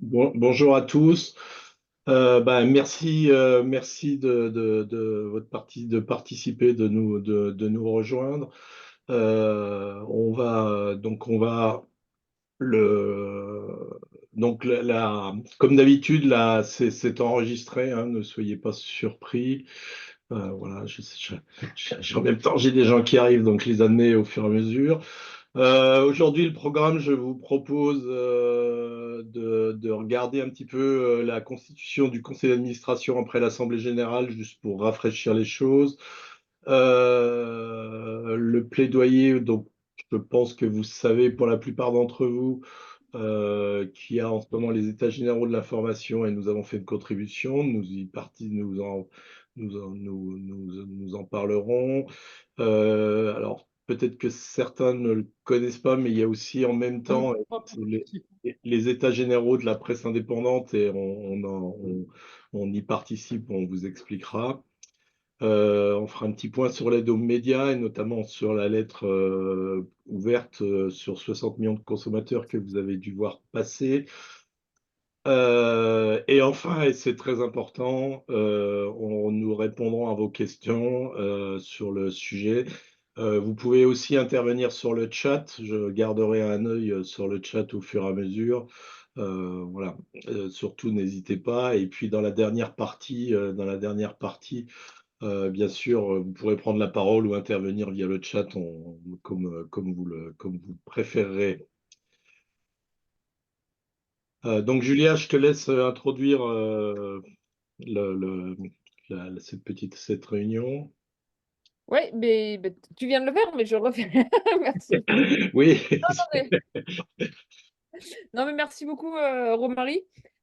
Bonjour à tous. Merci de votre de participer, de nous rejoindre. On va le donc comme d'habitude là, c'est enregistré, hein, ne soyez pas surpris. Voilà, en même temps j'ai des gens qui arrivent, donc je les admets au fur et à mesure. Aujourd'hui, le programme, je vous propose de regarder un petit peu la constitution du conseil d'administration après l'Assemblée générale, juste pour rafraîchir les choses. Le plaidoyer, donc je pense que vous savez pour la plupart d'entre vous qu'il y a en ce moment les états généraux de l'information et nous avons fait une contribution. Nous en parlerons. Alors, peut-être que certains ne le connaissent pas, mais il y a aussi en même temps les états généraux de la presse indépendante et on y participe, on vous expliquera. On fera un petit point sur l'aide aux médias et notamment sur la lettre ouverte sur 60 millions de consommateurs que vous avez dû voir passer. Et enfin, et c'est très important, nous répondrons à vos questions sur le sujet. Vous pouvez aussi intervenir sur le chat. Je garderai un œil sur le chat au fur et à mesure. Voilà. Surtout, n'hésitez pas. Et puis, bien sûr, vous pourrez prendre la parole ou intervenir via le chat comme vous préférerez. Donc, Julia, je te laisse introduire le- le- cette réunion. Oui, mais tu viens de le faire, mais je le refais. Merci. Oui, Non, mais merci beaucoup, Romary.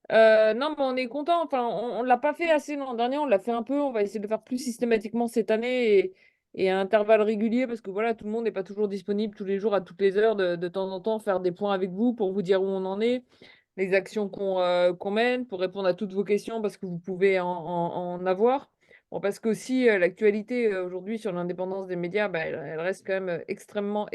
Non, mais on est content. Enfin, on l'a pas fait assez l'an dernier, on l'a fait un peu. On va essayer de le faire plus systématiquement cette année et à intervalles réguliers parce que voilà, tout le monde n'est pas toujours disponible tous les jours, à toutes les heures, de temps en temps, faire des points avec vous pour vous dire où on en est, les actions qu'on mène, pour répondre à toutes vos questions parce que vous pouvez en avoir. Bon, parce qu'aussi, l'actualité aujourd'hui sur l'indépendance des médias, bah, elle reste quand même extrêmement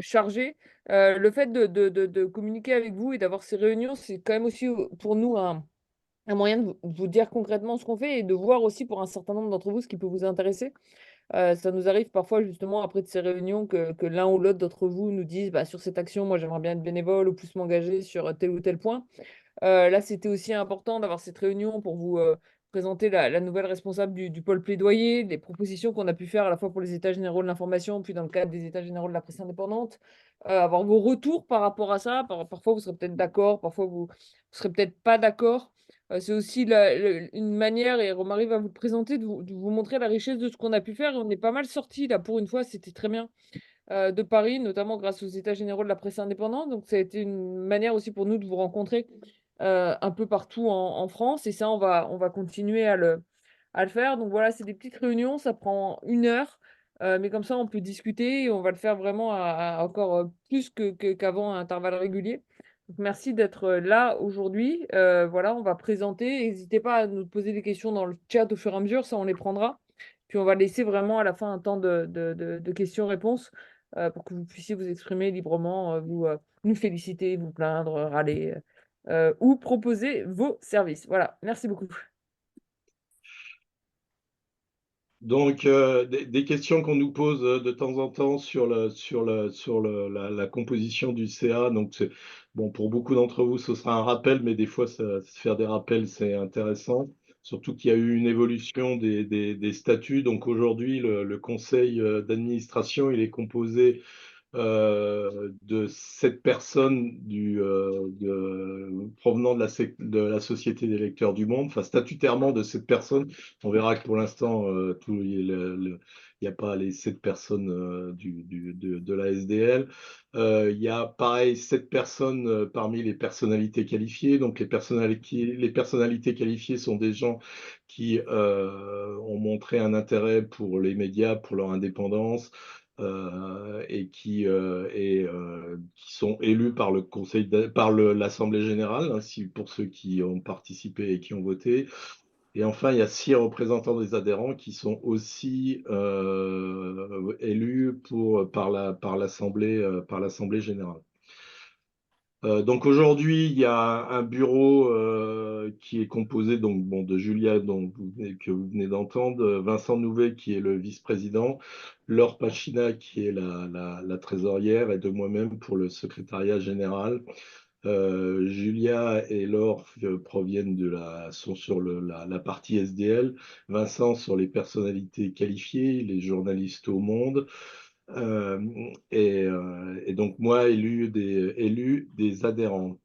chargée. Le fait de communiquer avec vous et d'avoir ces réunions, c'est quand même aussi pour nous un moyen de vous dire concrètement ce qu'on fait et de voir aussi pour un certain nombre d'entre vous ce qui peut vous intéresser. Ça nous arrive parfois justement après de ces réunions que l'un ou l'autre d'entre vous nous dise bah, sur cette action, moi j'aimerais bien être bénévole ou plus m'engager sur tel ou tel point. Là, c'était aussi important d'avoir cette réunion pour vous présenter la nouvelle responsable du pôle plaidoyer, les propositions qu'on a pu faire à la fois pour les états généraux de l'information, puis dans le cadre des états généraux de la presse indépendante. Avoir vos retours par rapport à ça. Parfois, vous serez peut-être d'accord, parfois, vous serez peut-être pas d'accord. C'est aussi une manière, et Romary va vous le présenter, de vous montrer la richesse de ce qu'on a pu faire. Et on est pas mal sortis, là, pour une fois, c'était très bien, de Paris, notamment grâce aux états généraux de la presse indépendante. Donc, ça a été une manière aussi pour nous de vous rencontrer un peu partout en France. Et ça, on va continuer à le faire. Donc voilà, c'est des petites réunions, ça prend 1 heure. Mais comme ça, on peut discuter et on va le faire vraiment à encore plus qu'avant à intervalles réguliers. Donc merci d'être là aujourd'hui. Voilà, on va présenter. N'hésitez pas à nous poser des questions dans le chat au fur et à mesure, ça on les prendra. Puis on va laisser vraiment à la fin un temps de questions-réponses pour que vous puissiez vous exprimer librement, nous féliciter, vous plaindre, râler ou proposer vos services. Voilà, merci beaucoup. Donc, des questions qu'on nous pose de temps en temps la composition du CA. Donc, bon, pour beaucoup d'entre vous, ce sera un rappel, mais des fois, faire des rappels, c'est intéressant. Surtout qu'il y a eu une évolution des statuts. Donc, aujourd'hui, le conseil d'administration, il est composé de 7 personnes provenant de la Société des lecteurs du monde, enfin statutairement de 7 personnes. On verra que pour l'instant, il n'y a pas les 7 personnes de la SDL. Il y a pareil 7 personnes parmi les personnalités qualifiées. Donc les personnalités qualifiées sont des gens qui ont montré un intérêt pour les médias, pour leur indépendance, qui sont élus par l'Assemblée générale, hein, pour ceux qui ont participé et qui ont voté. Et enfin, il y a 6 représentants des adhérents qui sont aussi élus par l'Assemblée générale. Donc aujourd'hui, il y a un bureau qui est composé donc, bon, de Julia que vous venez d'entendre, Vincent Nouvet qui est le vice-président, Laure Pachina qui est la trésorière et de moi-même pour le secrétariat général. Julia et Laure proviennent sont sur la partie SDL, Vincent sur les personnalités qualifiées, les journalistes au monde. Euh, et donc moi, élu des adhérents.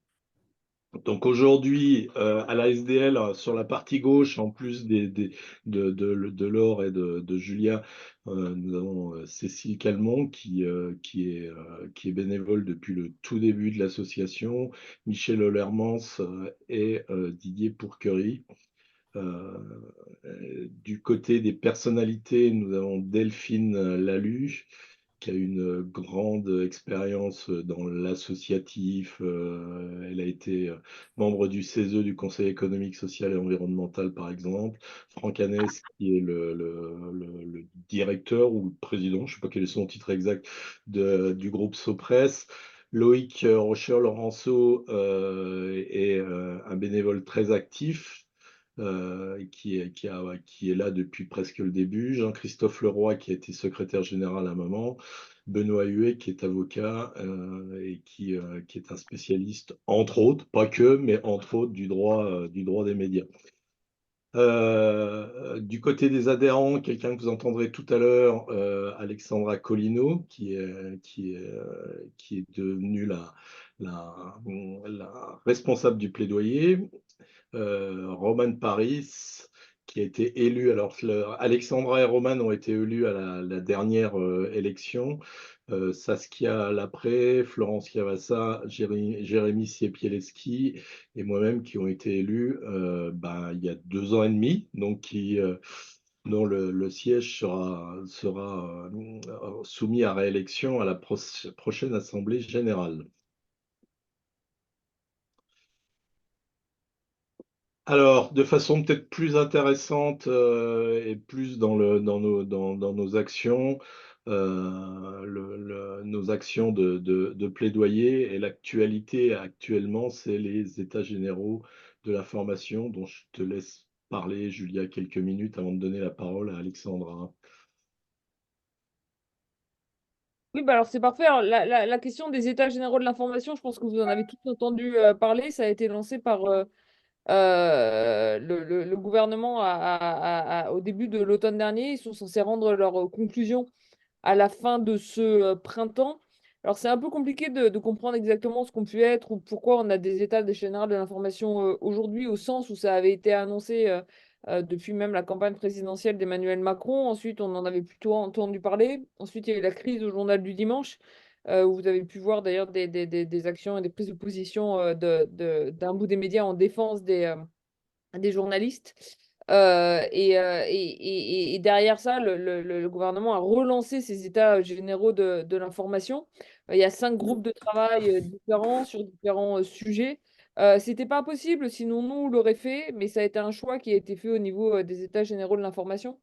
Donc aujourd'hui, à la SDL, sur la partie gauche, en plus de Laure et de Julia, nous avons Cécile Calmont qui est bénévole depuis le tout début de l'association, Michel Ollermans et Didier Pourquerie. Euh, du côté des personnalités, nous avons Delphine Lalu, qui a une grande expérience dans l'associatif. Elle a été membre du CESE, du Conseil économique, social et environnemental, par exemple. Franck Hanès, qui est le directeur ou le président, je ne sais pas quel est son titre exact, du groupe Sopress. Loïc Rocher-Laurenceau est un bénévole très actif qui est là depuis presque le début, Jean-Christophe Leroy qui a été secrétaire général à un moment, Benoît Huet qui est avocat et qui est un spécialiste, entre autres, pas que, mais entre autres du droit des médias. Du côté des adhérents, quelqu'un que vous entendrez tout à l'heure, Alexandra Colino, qui est devenue la responsable du plaidoyer. Roman Paris, qui a été élu. Alors, Alexandra et Roman ont été élus à la dernière élection. Saskia Lapré, Florence Cavassa, Jérémy Siepielski et moi-même qui ont été élus il y a 2 ans et demi, donc dont le siège sera soumis à réélection à la prochaine Assemblée générale. Alors, de façon peut-être plus intéressante et plus dans nos actions, nos actions de plaidoyer et l'actualité actuellement, c'est les états généraux de la formation dont je te laisse parler, Julia, quelques minutes avant de donner la parole à Alexandra. Oui, bah alors c'est parfait. Alors, la question des états généraux de l'information, je pense que vous en avez tous entendu parler. Ça a été lancé par le gouvernement au début de l'automne dernier. Ils sont censés rendre leurs conclusions à la fin de ce printemps. Alors, c'est un peu compliqué de comprendre exactement ce qu'ont pu être ou pourquoi on a des états généraux de l'information aujourd'hui, au sens où ça avait été annoncé depuis même la campagne présidentielle d'Emmanuel Macron. Ensuite, on en avait plutôt entendu parler. Ensuite, il y a eu la crise au journal du dimanche, où vous avez pu voir d'ailleurs des actions et des prises de position d'un bout des médias en défense des journalistes. Et derrière ça, le gouvernement a relancé ces états généraux de l'information. Il y a 5 groupes de travail différents sur différents sujets. C'était pas possible, sinon nous on l'aurait fait, mais ça a été un choix qui a été fait au niveau des états généraux de l'information.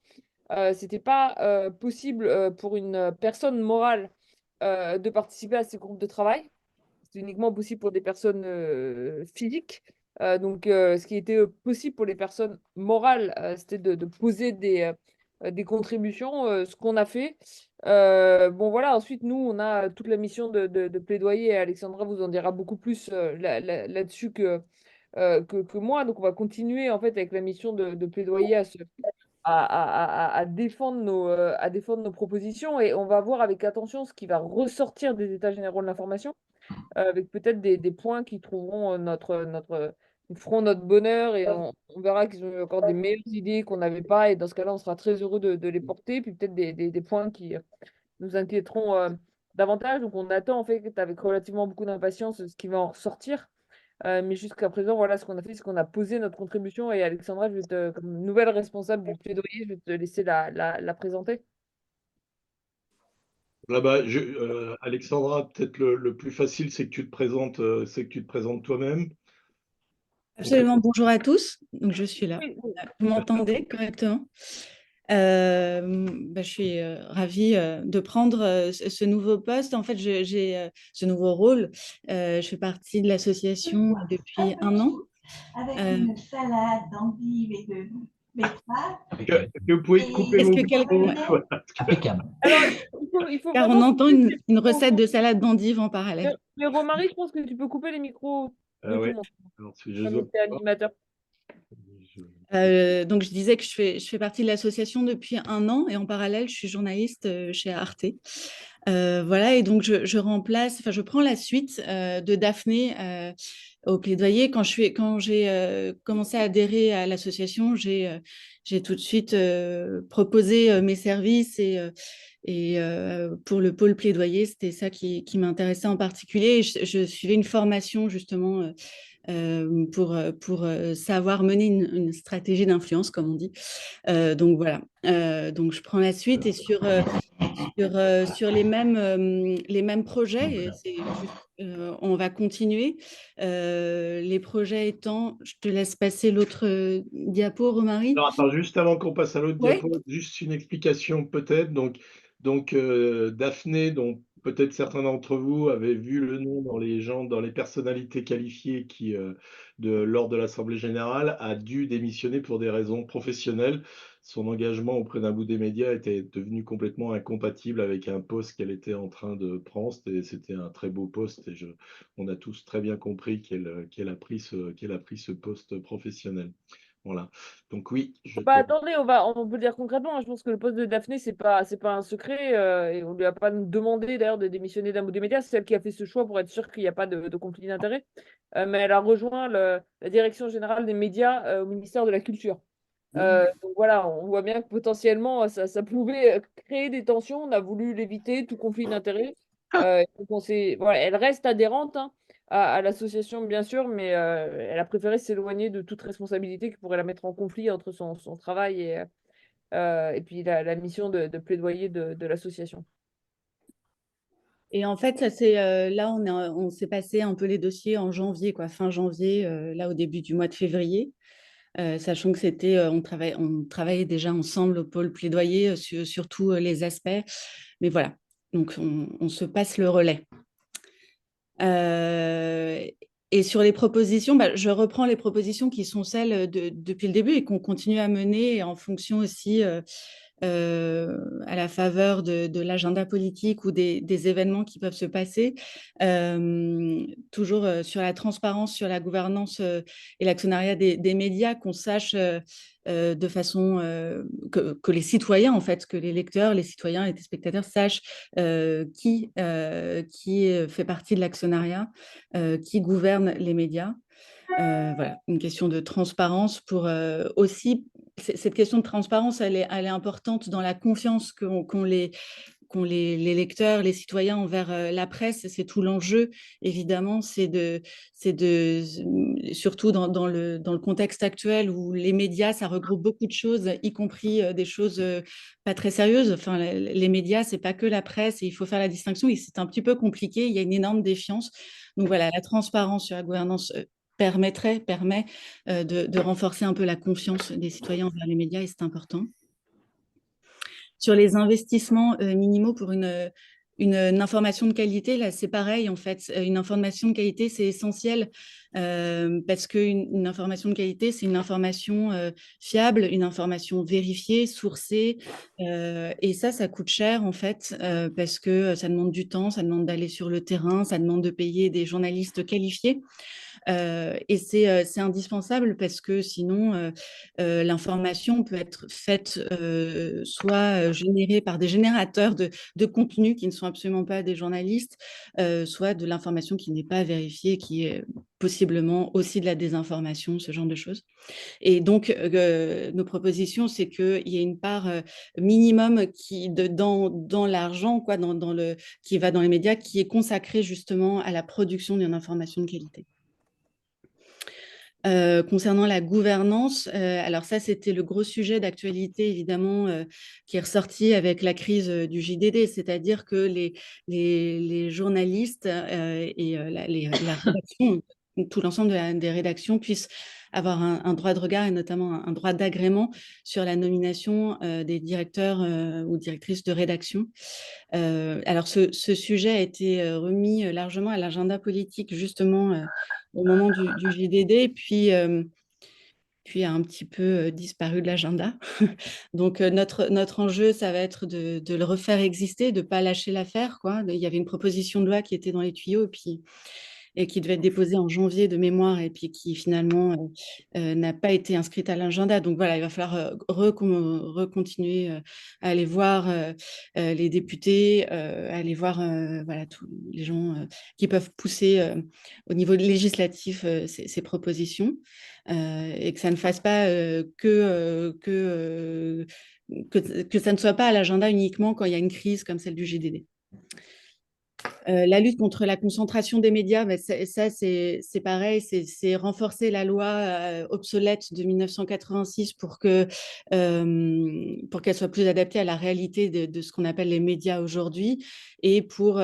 C'était pas possible pour une personne morale de participer à ces groupes de travail. C'est uniquement possible pour des personnes physiques. Ce qui était possible pour les personnes morales, c'était de poser des contributions, ce qu'on a fait. Bon, voilà, ensuite, nous, on a toute la mission de plaidoyer, et Alexandra vous en dira beaucoup plus là-dessus que moi. Donc, on va continuer, en fait, avec la mission de plaidoyer à défendre à défendre nos propositions, et on va voir avec attention ce qui va ressortir des états généraux de l'information avec peut-être des points qui trouveront qui feront notre bonheur, et on verra qu'ils ont eu encore des meilleures idées qu'on n'avait pas, et dans ce cas-là, on sera très heureux de les porter, puis peut-être des points qui nous inquiéteront davantage. Donc on attend en fait avec relativement beaucoup d'impatience ce qui va en ressortir. Mais jusqu'à présent, voilà ce qu'on a fait, c'est qu'on a posé notre contribution, et Alexandra, comme nouvelle responsable du plaidoyer, je vais te laisser la présenter. Là-bas, Alexandra, peut-être le plus facile, c'est que tu te présentes toi-même. Absolument, bonjour à tous. Donc, je suis là. Oui, oui. Vous m'entendez correctement? Je suis ravie de prendre ce nouveau poste. En fait, j'ai ce nouveau rôle. Je fais partie de l'association depuis un an. Avec une salade d'endives et de betteraves. Est-ce que vous pouvez couper Est-ce vos que micros? quelqu'un... Voilà. Impeccable. Alors, il faut Car on vraiment entend couper les une micros. recette de salade d'endives en parallèle. Mais Romary, je pense que tu peux couper les micros de tout Ouais. le monde, Alors, si je comme zoome tu es animateur. Donc, je disais que je fais partie de l'association depuis un an et en parallèle, je suis journaliste chez Arte. Voilà, et donc je remplace, enfin, je prends la suite de Daphné au plaidoyer. Quand j'ai commencé à adhérer à l'association, j'ai tout de suite proposé mes services et pour le pôle plaidoyer, c'était ça qui m'intéressait en particulier. Et je suivais une formation justement pour savoir mener une stratégie d'influence, comme on dit. Donc voilà, donc je prends la suite et sur les mêmes projets, et on va continuer. Les projets étant, je te laisse passer l'autre diapo, Romary. Alors, attends, juste avant qu'on passe à l'autre Ouais. diapo, juste une explication peut-être. Donc Daphné, dont peut-être certains d'entre vous avaient vu le nom dans les personnalités qualifiées lors de l'Assemblée générale, a dû démissionner pour des raisons professionnelles. Son engagement auprès d'un bout des médias était devenu complètement incompatible avec un poste qu'elle était en train de prendre. C'était un très beau poste et on a tous très bien compris qu'elle a pris ce poste professionnel. Voilà. Donc oui, je Bah, te... attendez, on peut le dire concrètement, hein. Je pense que le poste de Daphné, c'est pas un secret, et on lui a pas demandé d'ailleurs de démissionner d'un bout des médias. C'est elle qui a fait ce choix pour être sûre qu'il n'y a pas de conflit d'intérêt. Mais elle a rejoint la direction générale des médias au ministère de la Culture. Donc voilà, on voit bien que potentiellement ça pouvait créer des tensions. On a voulu l'éviter, tout conflit d'intérêt. Donc voilà, elle reste adhérente, hein, à l'association, bien sûr, mais elle a préféré s'éloigner de toute responsabilité qui pourrait la mettre en conflit entre son travail et puis la mission de plaidoyer de l'association. Et en fait, là, on s'est passé un peu les dossiers en janvier, quoi, fin janvier, là au début du mois de février. Sachant que on travaillait déjà ensemble au pôle plaidoyer sur tous les aspects. Mais voilà, donc on se passe le relais. Et sur les propositions, je reprends les propositions qui sont celles depuis le début et qu'on continue à mener en fonction aussi à la faveur de l'agenda politique ou des événements qui peuvent se passer, toujours sur la transparence, sur la gouvernance et l'actionnariat des médias, qu'on sache de façon que les citoyens, en fait, que les lecteurs, les citoyens, les spectateurs sachent qui fait partie de l'actionnariat, qui gouverne les médias. Voilà, une question de transparence pour aussi, cette question de transparence, elle est importante dans la confiance qu'ont les lecteurs, les citoyens envers la presse. C'est tout l'enjeu, évidemment, surtout dans le contexte actuel où les médias, ça regroupe beaucoup de choses, y compris des choses pas très sérieuses. Enfin, les médias, c'est pas que la presse et il faut faire la distinction et c'est un petit peu compliqué. Il y a une énorme défiance. Donc voilà, la transparence sur la gouvernance permet de renforcer un peu la confiance des citoyens envers les médias et c'est important. Sur les investissements minimaux pour une information de qualité, là, c'est pareil, en fait. Une information de qualité, c'est essentiel parce qu'une information de qualité, c'est une information fiable, une information vérifiée, sourcée. Et ça coûte cher, en fait, parce que ça demande du temps, ça demande d'aller sur le terrain, ça demande de payer des journalistes qualifiés. Et c'est indispensable parce que sinon, l'information peut être faite soit générée par des générateurs de contenus qui ne sont absolument pas des journalistes, soit de l'information qui n'est pas vérifiée, qui est possiblement aussi de la désinformation, ce genre de choses. Et donc, nos propositions, c'est qu'il y ait une part minimum dans l'argent, quoi, qui va dans les médias, qui est consacrée justement à la production d'une information de qualité. Concernant la gouvernance, alors ça, c'était le gros sujet d'actualité, évidemment, qui est ressorti avec la crise du JDD, c'est-à-dire que les journalistes et la rédaction tout l'ensemble des rédactions puissent avoir un droit de regard et notamment un droit d'agrément sur la nomination des directeurs ou directrices de rédaction. Alors, ce sujet a été remis largement à l'agenda politique justement au moment du JDD, puis a un petit peu disparu de l'agenda. Donc, notre enjeu, ça va être de le refaire exister, de ne pas lâcher l'affaire, quoi. Il y avait une proposition de loi qui était dans les tuyaux, et qui devait être déposée en janvier de mémoire, et puis qui finalement n'a pas été inscrite à l'agenda. Donc voilà, il va falloir recontinuer à aller voir les députés, aller voir voilà, tous les gens qui peuvent pousser au niveau législatif ces propositions, et que ça ne fasse pas que ça ne soit pas à l'agenda uniquement quand il y a une crise comme celle du GDD. La lutte contre la concentration des médias, bah, ça c'est pareil, c'est renforcer la loi obsolète de 1986 pour qu'elle soit plus adaptée à la réalité de ce qu'on appelle les médias aujourd'hui, et pour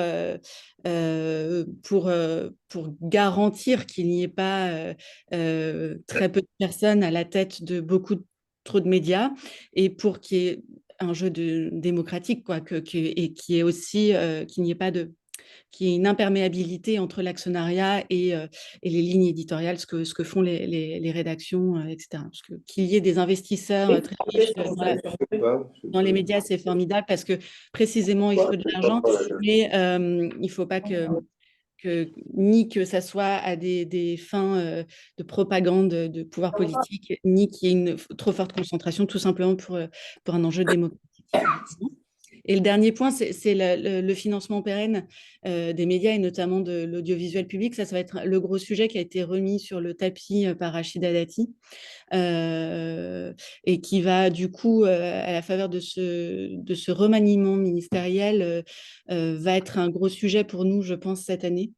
garantir qu'il n'y ait pas très peu de personnes à la tête de trop de médias, et pour qu'il y ait un jeu démocratique, quoi, et qui est aussi qu'il n'y ait pas qu'il y ait une imperméabilité entre l'actionnariat et les lignes éditoriales, ce que font les rédactions, etc. Parce qu'il y ait des investisseurs très riches dans les médias, c'est formidable, parce que précisément, il faut de l'argent, mais il ne faut pas ni que ça soit à des fins de propagande de pouvoir politique, ni qu'il y ait une trop forte concentration, tout simplement pour un enjeu démocratique. Et le dernier point, c'est le financement pérenne des médias, et notamment de l'audiovisuel public. Ça va être le gros sujet qui a été remis sur le tapis par Rachida Dati, et qui va du coup, à la faveur de ce remaniement ministériel, va être un gros sujet pour nous, je pense, cette année.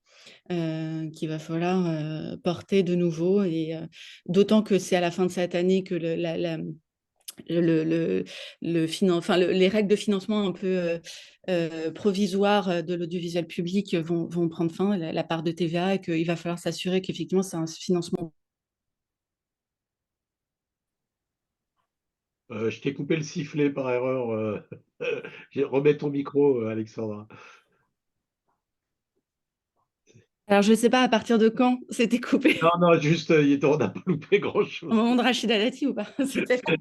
Qu'il va falloir porter de nouveau, et d'autant que c'est à la fin de cette année que les règles de financement un peu provisoires de l'audiovisuel public vont prendre fin, la part de TVA, et qu'il va falloir s'assurer qu'effectivement c'est un financement. Je t'ai coupé le sifflet par erreur. Remets ton micro, Alexandra. Alors, je ne sais pas à partir de quand c'était coupé. Non, non, juste, on n'a pas loupé grand-chose. Au moment de Rachida Dati ou pas?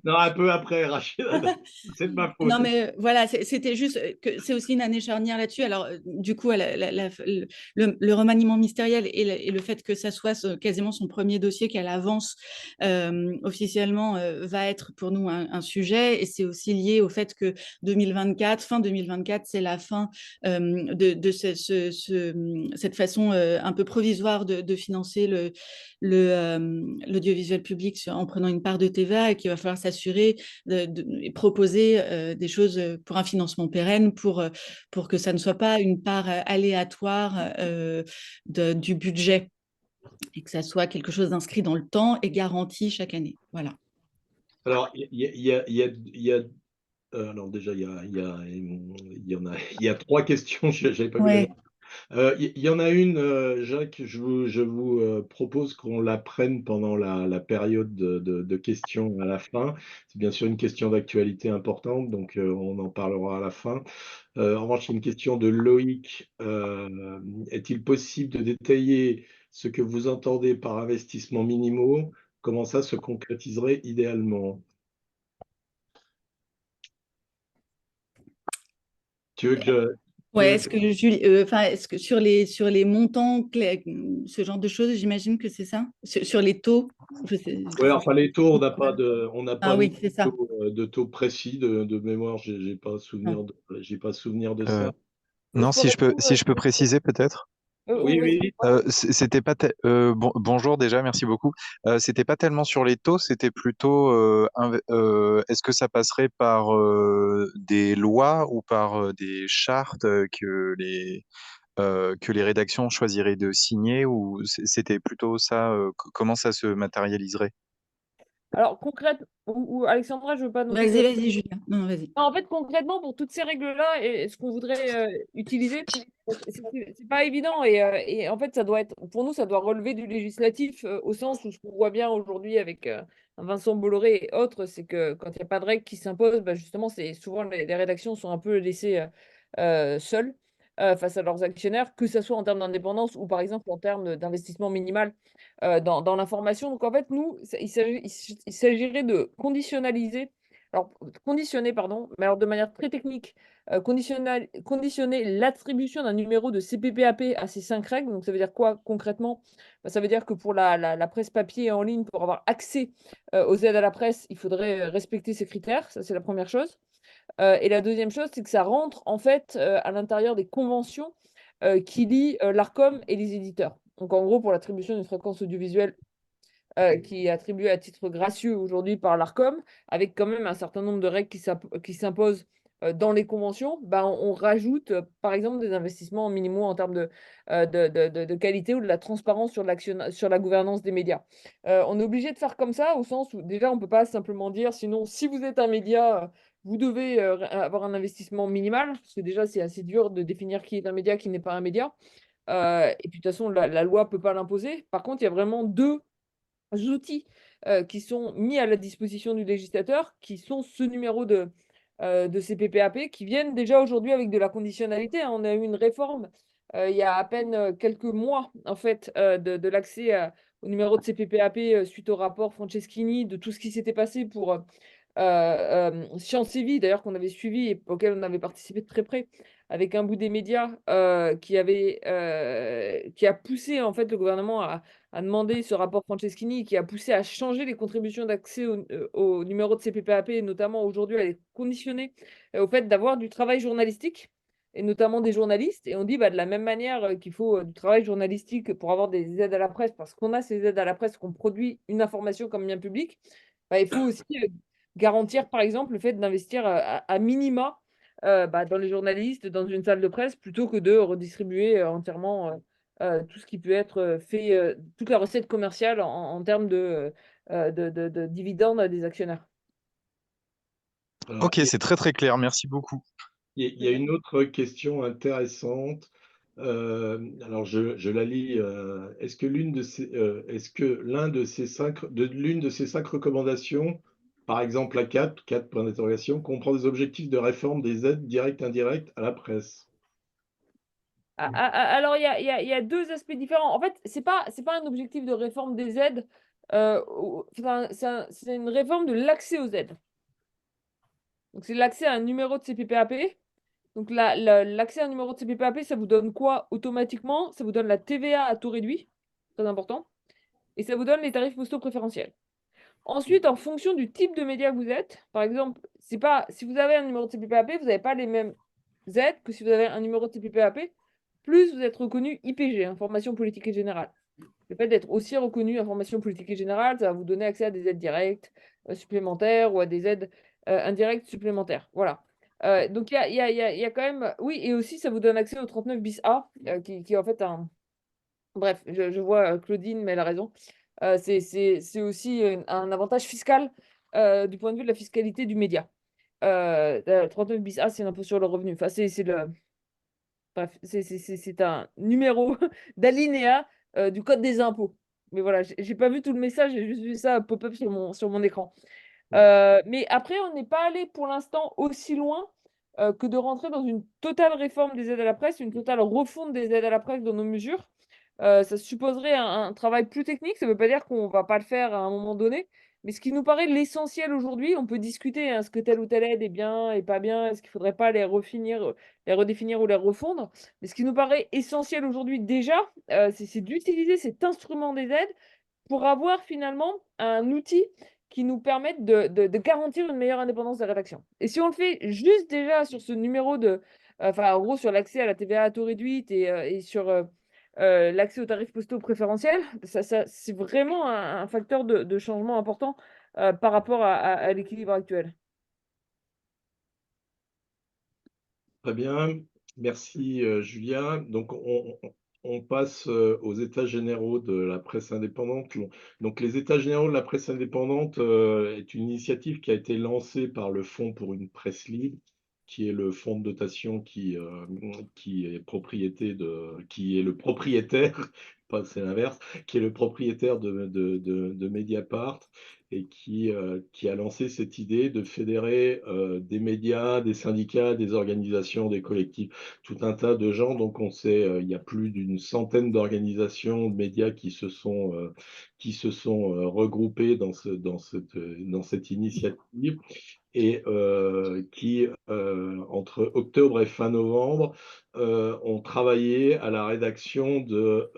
Non, un peu après, Rachida Dati. C'est de ma faute. Non, mais voilà, c'était juste que c'est aussi une année charnière là-dessus. Alors, du coup, le remaniement ministériel et le fait que ça soit quasiment son premier dossier qu'elle avance officiellement va être pour nous un sujet. Et c'est aussi lié au fait que fin 2024, c'est la fin de cette façon un peu provisoire de financer l'audiovisuel public en prenant une part de TVA, et qu'il va falloir s'assurer et proposer des choses pour un financement pérenne, pour que ça ne soit pas une part aléatoire du budget, et que ça soit quelque chose d'inscrit dans le temps et garanti chaque année. Voilà. Alors, alors déjà, il y a trois questions, je n'avais pas vu la Ouais. note. Il y en a une, Jacques, je vous propose qu'on la prenne pendant la période de questions à la fin. C'est bien sûr une question d'actualité importante, donc on en parlera à la fin. En revanche, il y a une question de Loïc. Est-il possible de détailler ce que vous entendez par investissements minimaux? Comment ça se concrétiserait idéalement? Tu veux que je... Ouais, est-ce que Julie, est-ce que sur les montants, ce genre de choses, j'imagine que c'est ça? Sur les taux? Oui, enfin les taux, on n'a Ah pas mis oui, c'est ça. de taux précis de mémoire. J'ai pas souvenir de ça. Non, si je peux préciser peut-être. Oui, oui. C'était pas bonjour déjà, merci beaucoup. C'était pas tellement sur les taux, c'était plutôt est-ce que ça passerait par des lois ou par des chartes que les rédactions choisiraient de signer, ou c'était plutôt ça, comment ça se matérialiserait? Alors, concrètement, ou Alexandra, je veux pas non plus. Vas-y, vas-y, Julien. Non, non, vas-y. Non, en fait, concrètement, pour toutes ces règles-là, et ce qu'on voudrait utiliser, c'est pas évident. Et en fait, ça doit être, pour nous, ça doit relever du législatif au sens où ce qu'on voit bien aujourd'hui avec un Vincent Bolloré et autres, c'est que quand il n'y a pas de règles qui s'imposent, bah, justement, c'est souvent les rédactions sont un peu laissées seules face à leurs actionnaires, que ce soit en termes d'indépendance ou par exemple en termes d'investissement minimal dans l'information. Donc en fait, nous, il s'agirait de conditionnaliser alors, conditionner, pardon, mais alors de manière très technique, conditionner l'attribution d'un numéro de CPPAP à ces 5 règles. Donc, ça veut dire quoi concrètement? Bah, ça veut dire que pour la presse papier et en ligne, pour avoir accès aux aides à la presse, il faudrait respecter ces critères. Ça, c'est la première chose. Et la deuxième chose, c'est que ça rentre en fait à l'intérieur des conventions qui lient l'ARCOM et les éditeurs. Donc, en gros, pour l'attribution d'une fréquence audiovisuelle qui est attribué à titre gracieux aujourd'hui par l'ARCOM, avec quand même un certain nombre de règles qui s'imposent dans les conventions, bah, on rajoute par exemple des investissements minimaux en termes de qualité ou de la transparence sur la gouvernance des médias. On est obligé de faire comme ça au sens où déjà on ne peut pas simplement dire sinon si vous êtes un média, vous devez avoir un investissement minimal, parce que déjà c'est assez dur de définir qui est un média, qui n'est pas un média. Et puis de toute façon, la loi ne peut pas l'imposer. Par contre, il y a vraiment deux outils qui sont mis à la disposition du législateur, qui sont ce numéro de CPPAP, qui viennent déjà aujourd'hui avec de la conditionnalité, hein. On a eu une réforme il y a à peine quelques mois, en fait, de l'accès au numéro de CPPAP suite au rapport Franceschini, de tout ce qui s'était passé pour Sciences et Vie, d'ailleurs, qu'on avait suivi et auquel on avait participé de très près, avec un bout des médias qui a poussé en fait le gouvernement à demander ce rapport Franceschini, qui a poussé à changer les contributions d'accès au numéro de CPPAP, et notamment aujourd'hui à les conditionner au fait d'avoir du travail journalistique, et notamment des journalistes. Et on dit bah, de la même manière qu'il faut du travail journalistique pour avoir des aides à la presse, parce qu'on a ces aides à la presse, qu'on produit une information comme bien public, bah, il faut aussi garantir, par exemple, le fait d'investir à minima bah, dans les journalistes, dans une salle de presse, plutôt que de redistribuer entièrement tout ce qui peut être fait, toute la recette commerciale en termes de dividendes à des actionnaires. Alors, Ok, c'est très très clair, merci beaucoup. il y a une autre question intéressante. Alors, je la lis. Est-ce que l'un de l'une de ces 5 recommandations, par exemple la 4 points d'interrogation, comprend des objectifs de réforme des aides directes et indirectes à la presse? Alors, il y a deux aspects différents. En fait, c'est pas un objectif de réforme des aides. Enfin, c'est une réforme de l'accès aux aides. Donc, c'est l'accès à un numéro de CPPAP. Donc, l'accès à un numéro de CPPAP, ça vous donne quoi automatiquement? Ça vous donne la TVA à taux réduit, très important, et ça vous donne les tarifs postaux préférentiels. Ensuite, en fonction du type de média que vous êtes, par exemple, c'est pas, si vous avez un numéro de CPPAP, vous n'avez pas les mêmes aides que si vous avez un numéro de CPPAP, plus vous êtes reconnu IPG, information politique et générale. Le fait d'être aussi reconnu information politique et générale, ça va vous donner accès à des aides directes supplémentaires ou à des aides indirectes supplémentaires. Voilà. Donc, il y a quand même. Oui, et aussi, ça vous donne accès au 39 bis A, qui est en fait un. Bref, je vois Claudine, mais elle a raison. C'est aussi un avantage fiscal du point de vue de la fiscalité du média. 39 bis A, c'est l'impôt sur le revenu. Enfin, c'est le. Bref, c'est un numéro d'alinéa du code des impôts. Mais voilà, j'ai pas vu tout le message, j'ai juste vu ça pop-up sur mon écran. Mais après, on n'est pas allé pour l'instant aussi loin que de rentrer dans une totale réforme des aides à la presse, une totale refonte des aides à la presse dans nos mesures. Ça supposerait un travail plus technique. Ça ne veut pas dire qu'on ne va pas le faire à un moment donné. Mais ce qui nous paraît l'essentiel aujourd'hui, on peut discuter est-ce que telle ou telle aide est bien et pas bien, est-ce qu'il ne faudrait pas les redéfinir ou les refondre. Mais ce qui nous paraît essentiel aujourd'hui déjà, c'est d'utiliser cet instrument des aides pour avoir finalement un outil qui nous permette de garantir une meilleure indépendance des rédactions. Et si on le fait juste déjà sur ce numéro enfin en gros sur l'accès à la TVA à taux réduit et sur l'accès aux tarifs postaux préférentiels, c'est vraiment un facteur de changement important par rapport à l'équilibre actuel. Très bien, merci Julien. Donc on passe aux États généraux de la presse indépendante. Donc, les États généraux de la presse indépendante est une initiative qui a été lancée par le Fonds pour une presse libre, qui est le fonds de dotation qui est le propriétaire, pas c'est l'inverse, qui est le propriétaire de Mediapart et qui a lancé cette idée de fédérer des médias, des syndicats, des organisations, des collectifs, tout un tas de gens. Donc on sait, il y a plus d'une centaine d'organisations, de médias qui se sont regroupés dans cette initiative et qui, entre octobre et fin novembre, ont travaillé à la rédaction de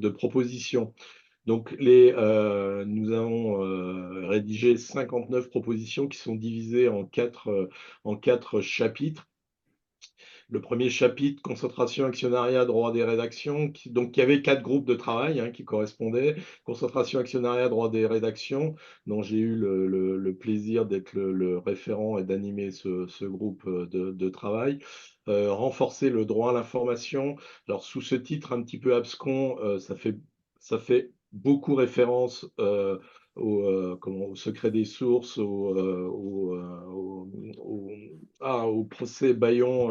propositions. Donc, nous avons rédigé 59 propositions qui sont divisées en quatre chapitres. Le premier chapitre, concentration, actionnariat, droit des rédactions, donc il y avait 4 groupes de travail qui correspondaient. Concentration, actionnariat, droit des rédactions, dont j'ai eu le plaisir d'être le référent et d'animer ce groupe de travail. Renforcer le droit à l'information. Alors, sous ce titre un petit peu abscon, ça fait beaucoup référence au secret des sources, au procès Bayon,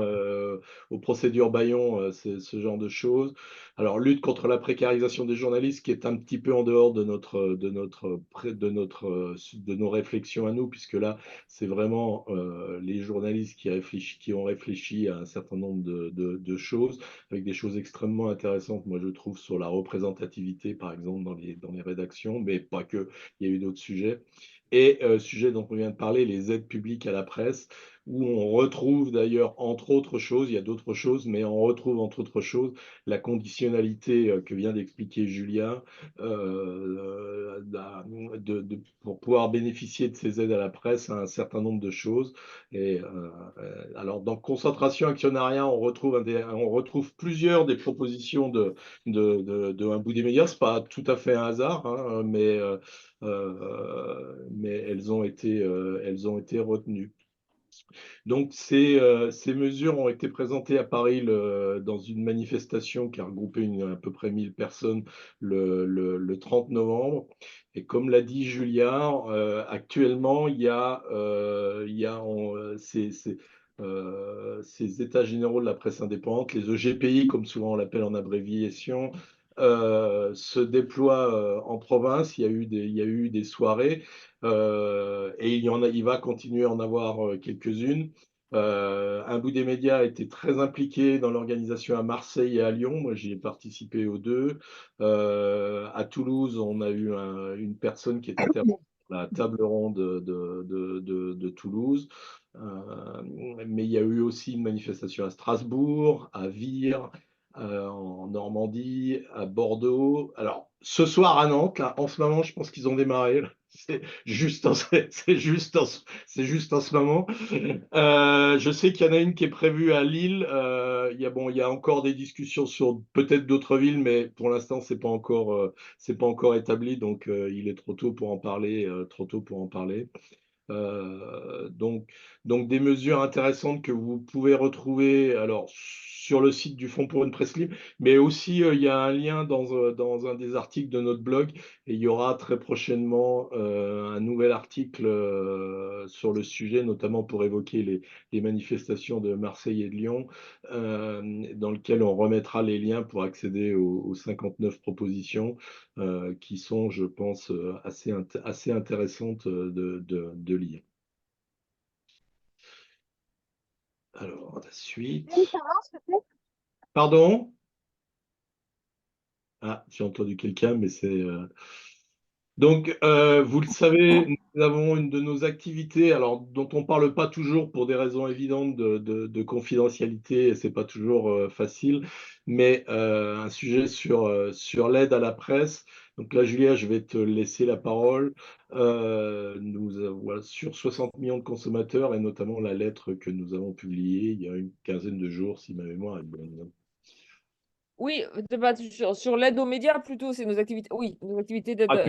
aux procédures Bayon, ce genre de choses. Alors, lutte contre la précarisation des journalistes, qui est un petit peu en dehors de nos réflexions à nous, puisque là, c'est vraiment les journalistes qui ont réfléchi à un certain nombre de choses, avec des choses extrêmement intéressantes, moi je trouve, sur la représentativité, par exemple, dans les rédactions, mais pas que, il y a eu d'autres sujets. Et sujet dont on vient de parler, les aides publiques à la presse, où on retrouve d'ailleurs, entre autres choses, il y a d'autres choses, mais on retrouve entre autres choses la conditionnalité que vient d'expliquer Julien, pour pouvoir bénéficier de ces aides à la presse, à un certain nombre de choses. Et alors, dans concentration actionnariat, on retrouve plusieurs des propositions de Un bout des médias. C'est pas tout à fait un hasard, mais elles ont été retenues. Donc, ces mesures ont été présentées à Paris dans une manifestation qui a regroupé à peu près 1000 personnes le 30 novembre. Et comme l'a dit Julien, actuellement, il y a ces états généraux de la presse indépendante, les EGPI, comme souvent on l'appelle en abréviation, se déploient en province. Il y a eu des soirées. Et il va continuer à en avoir quelques-unes. Un bout des médias a été très impliqué dans l'organisation à Marseille et à Lyon. Moi, j'y ai participé aux deux. À Toulouse, on a eu une personne qui est intervenue à la table ronde de Toulouse. Mais il y a eu aussi une manifestation à Strasbourg, à Vire, en Normandie, à Bordeaux. Alors, ce soir à Nantes, là, en ce moment, je pense qu'ils ont démarré. Là. C'est juste en ce moment. Je sais qu'il y en a une qui est prévue à Lille. Il y a encore des discussions sur peut-être d'autres villes, mais pour l'instant, c'est pas encore établi. Donc, il est trop tôt pour en parler. Trop tôt pour en parler. Donc des mesures intéressantes que vous pouvez retrouver alors sur le site du Fonds pour une presse libre, mais aussi il y a un lien dans un des articles de notre blog et il y aura très prochainement un nouvel article sur le sujet, notamment pour évoquer les manifestations de Marseille et de Lyon, dans lequel on remettra les liens pour accéder aux 59 propositions qui sont, je pense, assez intéressantes de lire. Alors, la suite. Pardon? Ah, j'ai entendu quelqu'un, mais c'est... Donc, vous le savez, nous avons une de nos activités, alors dont on ne parle pas toujours pour des raisons évidentes de confidentialité, et ce n'est pas toujours facile, mais un sujet sur l'aide à la presse. Donc là, Julia, je vais te laisser la parole. Voilà, sur 60 millions de consommateurs, et notamment la lettre que nous avons publiée il y a une quinzaine de jours, si ma mémoire est bonne. Oui, sur l'aide aux médias plutôt, c'est nos activités. Oui, nos activités d'aide. Ah,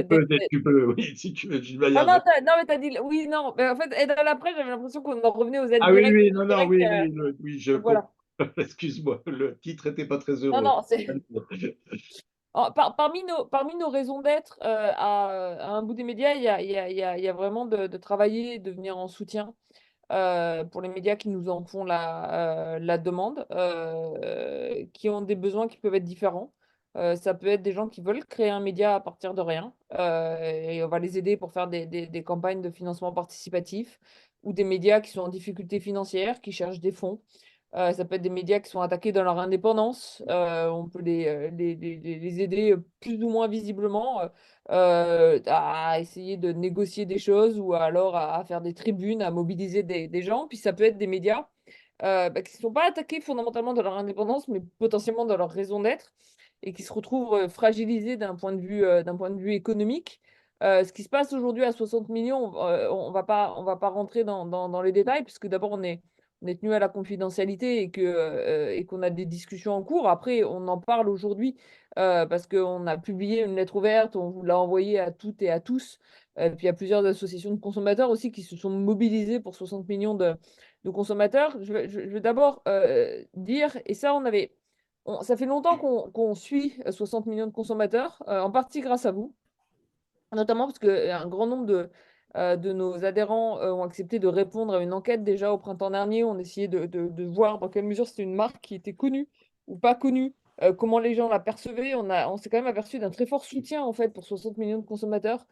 tu peux, oui, si tu veux, je vais y Ah non, arriver. non, mais t'as dit. Oui, non. Mais en fait, aide à la presse, j'avais l'impression qu'on en revenait aux aides Ah oui, directes. oui, non, non, directes, oui, oui, oui, voilà. Excuse-moi, le titre n'était pas très Non, heureux. non, parmi nos raisons d'être à un bout des médias, il y a vraiment de travailler et de venir en soutien pour les médias qui nous en font la demande, qui ont des besoins qui peuvent être différents. Ça peut être des gens qui veulent créer un média à partir de rien, et on va les aider pour faire des campagnes de financement participatif, ou des médias qui sont en difficulté financière, qui cherchent des fonds. Ça peut être des médias qui sont attaqués dans leur indépendance. On peut les aider plus ou moins visiblement à essayer de négocier des choses, ou alors à faire des tribunes, à mobiliser des gens. Puis ça peut être des médias qui ne sont pas attaqués fondamentalement dans leur indépendance, mais potentiellement dans leur raison d'être, et qui se retrouvent fragilisés d'un point de vue économique. Ce qui se passe aujourd'hui à 60 millions, on va pas rentrer dans les détails, puisque d'abord on est tenu à la confidentialité, et qu'on a des discussions en cours. Après, on en parle aujourd'hui parce qu'on a publié une lettre ouverte, on vous l'a envoyée à toutes et à tous. Puis il y a plusieurs associations de consommateurs aussi qui se sont mobilisées pour 60 millions de consommateurs. Je vais d'abord dire, et ça, ça fait longtemps qu'on suit 60 millions de consommateurs, en partie grâce à vous, notamment parce qu'un grand nombre de nos adhérents ont accepté de répondre à une enquête déjà au printemps dernier. On essayait de voir dans quelle mesure c'était une marque qui était connue ou pas connue, comment les gens la percevaient. On s'est quand même aperçu d'un très fort soutien en fait pour 60 millions de consommateurs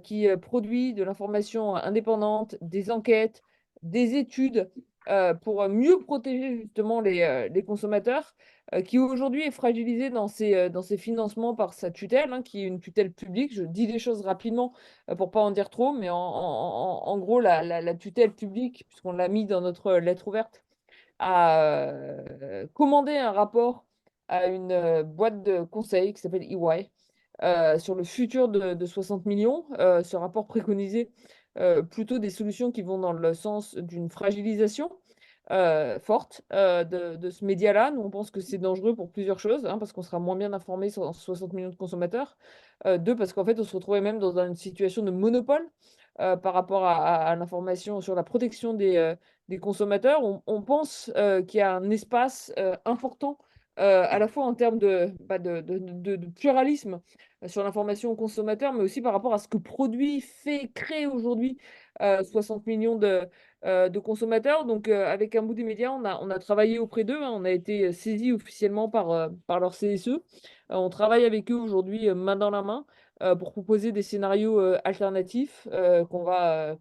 qui produit de l'information indépendante, des enquêtes, des études pour mieux protéger justement les consommateurs qui aujourd'hui est fragilisé dans ses financements par sa tutelle, hein, qui est une tutelle publique. Je dis les choses rapidement pour pas en dire trop, mais en gros, la tutelle publique, puisqu'on l'a mis dans notre lettre ouverte, a commandé un rapport à une boîte de conseil qui s'appelle EY sur le futur de 60 millions. Ce rapport préconisait plutôt des solutions qui vont dans le sens d'une fragilisation forte de ce média-là. Nous, on pense que c'est dangereux pour plusieurs choses, hein, parce qu'on sera moins bien informé sur 60 millions de consommateurs. Deux, parce qu'en fait, on se retrouvait même dans une situation de monopole par rapport à l'information sur la protection des consommateurs. On pense qu'il y a un espace important, à la fois en termes de pluralisme sur l'information aux consommateurs, mais aussi par rapport à ce que produit, fait, crée aujourd'hui 60 millions de consommateurs. Donc, avec un bout des médias, on a travaillé auprès d'eux, hein. On a été saisi officiellement par leur CSE. On travaille avec eux aujourd'hui main dans la main pour proposer des scénarios alternatifs qu'on va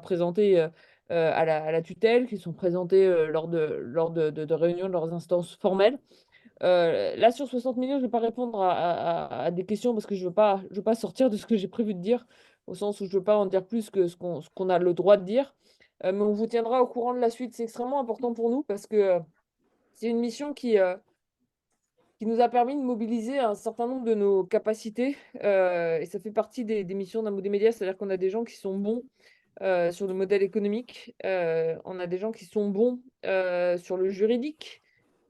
présenter à la tutelle, qui sont présentés lors de réunions de leurs instances formelles. Là, sur 60 millions, je ne vais pas répondre à des questions parce que je veux pas sortir de ce que j'ai prévu de dire, au sens où je ne veux pas en dire plus que ce qu'on a le droit de dire. Mais on vous tiendra au courant de la suite. C'est extrêmement important pour nous parce que c'est une mission qui nous a permis de mobiliser un certain nombre de nos capacités. Et ça fait partie des missions d'un des médias, c'est-à-dire qu'on a des gens qui sont bons sur le modèle économique, on a des gens qui sont bons sur le juridique.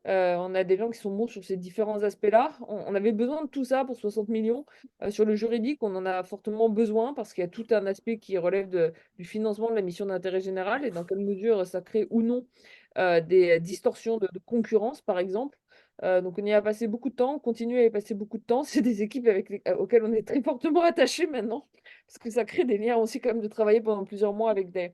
On a des gens qui sont bons sur ces différents aspects-là. On avait besoin de tout ça pour 60 millions. Sur le juridique, on en a fortement besoin parce qu'il y a tout un aspect qui relève du financement de la mission d'intérêt général et dans quelle mesure ça crée ou non des distorsions de concurrence, par exemple. Donc on y a passé beaucoup de temps, on continue à y passer beaucoup de temps. C'est des équipes auxquelles on est très fortement attachés maintenant parce que ça crée des liens aussi quand même de travailler pendant plusieurs mois avec des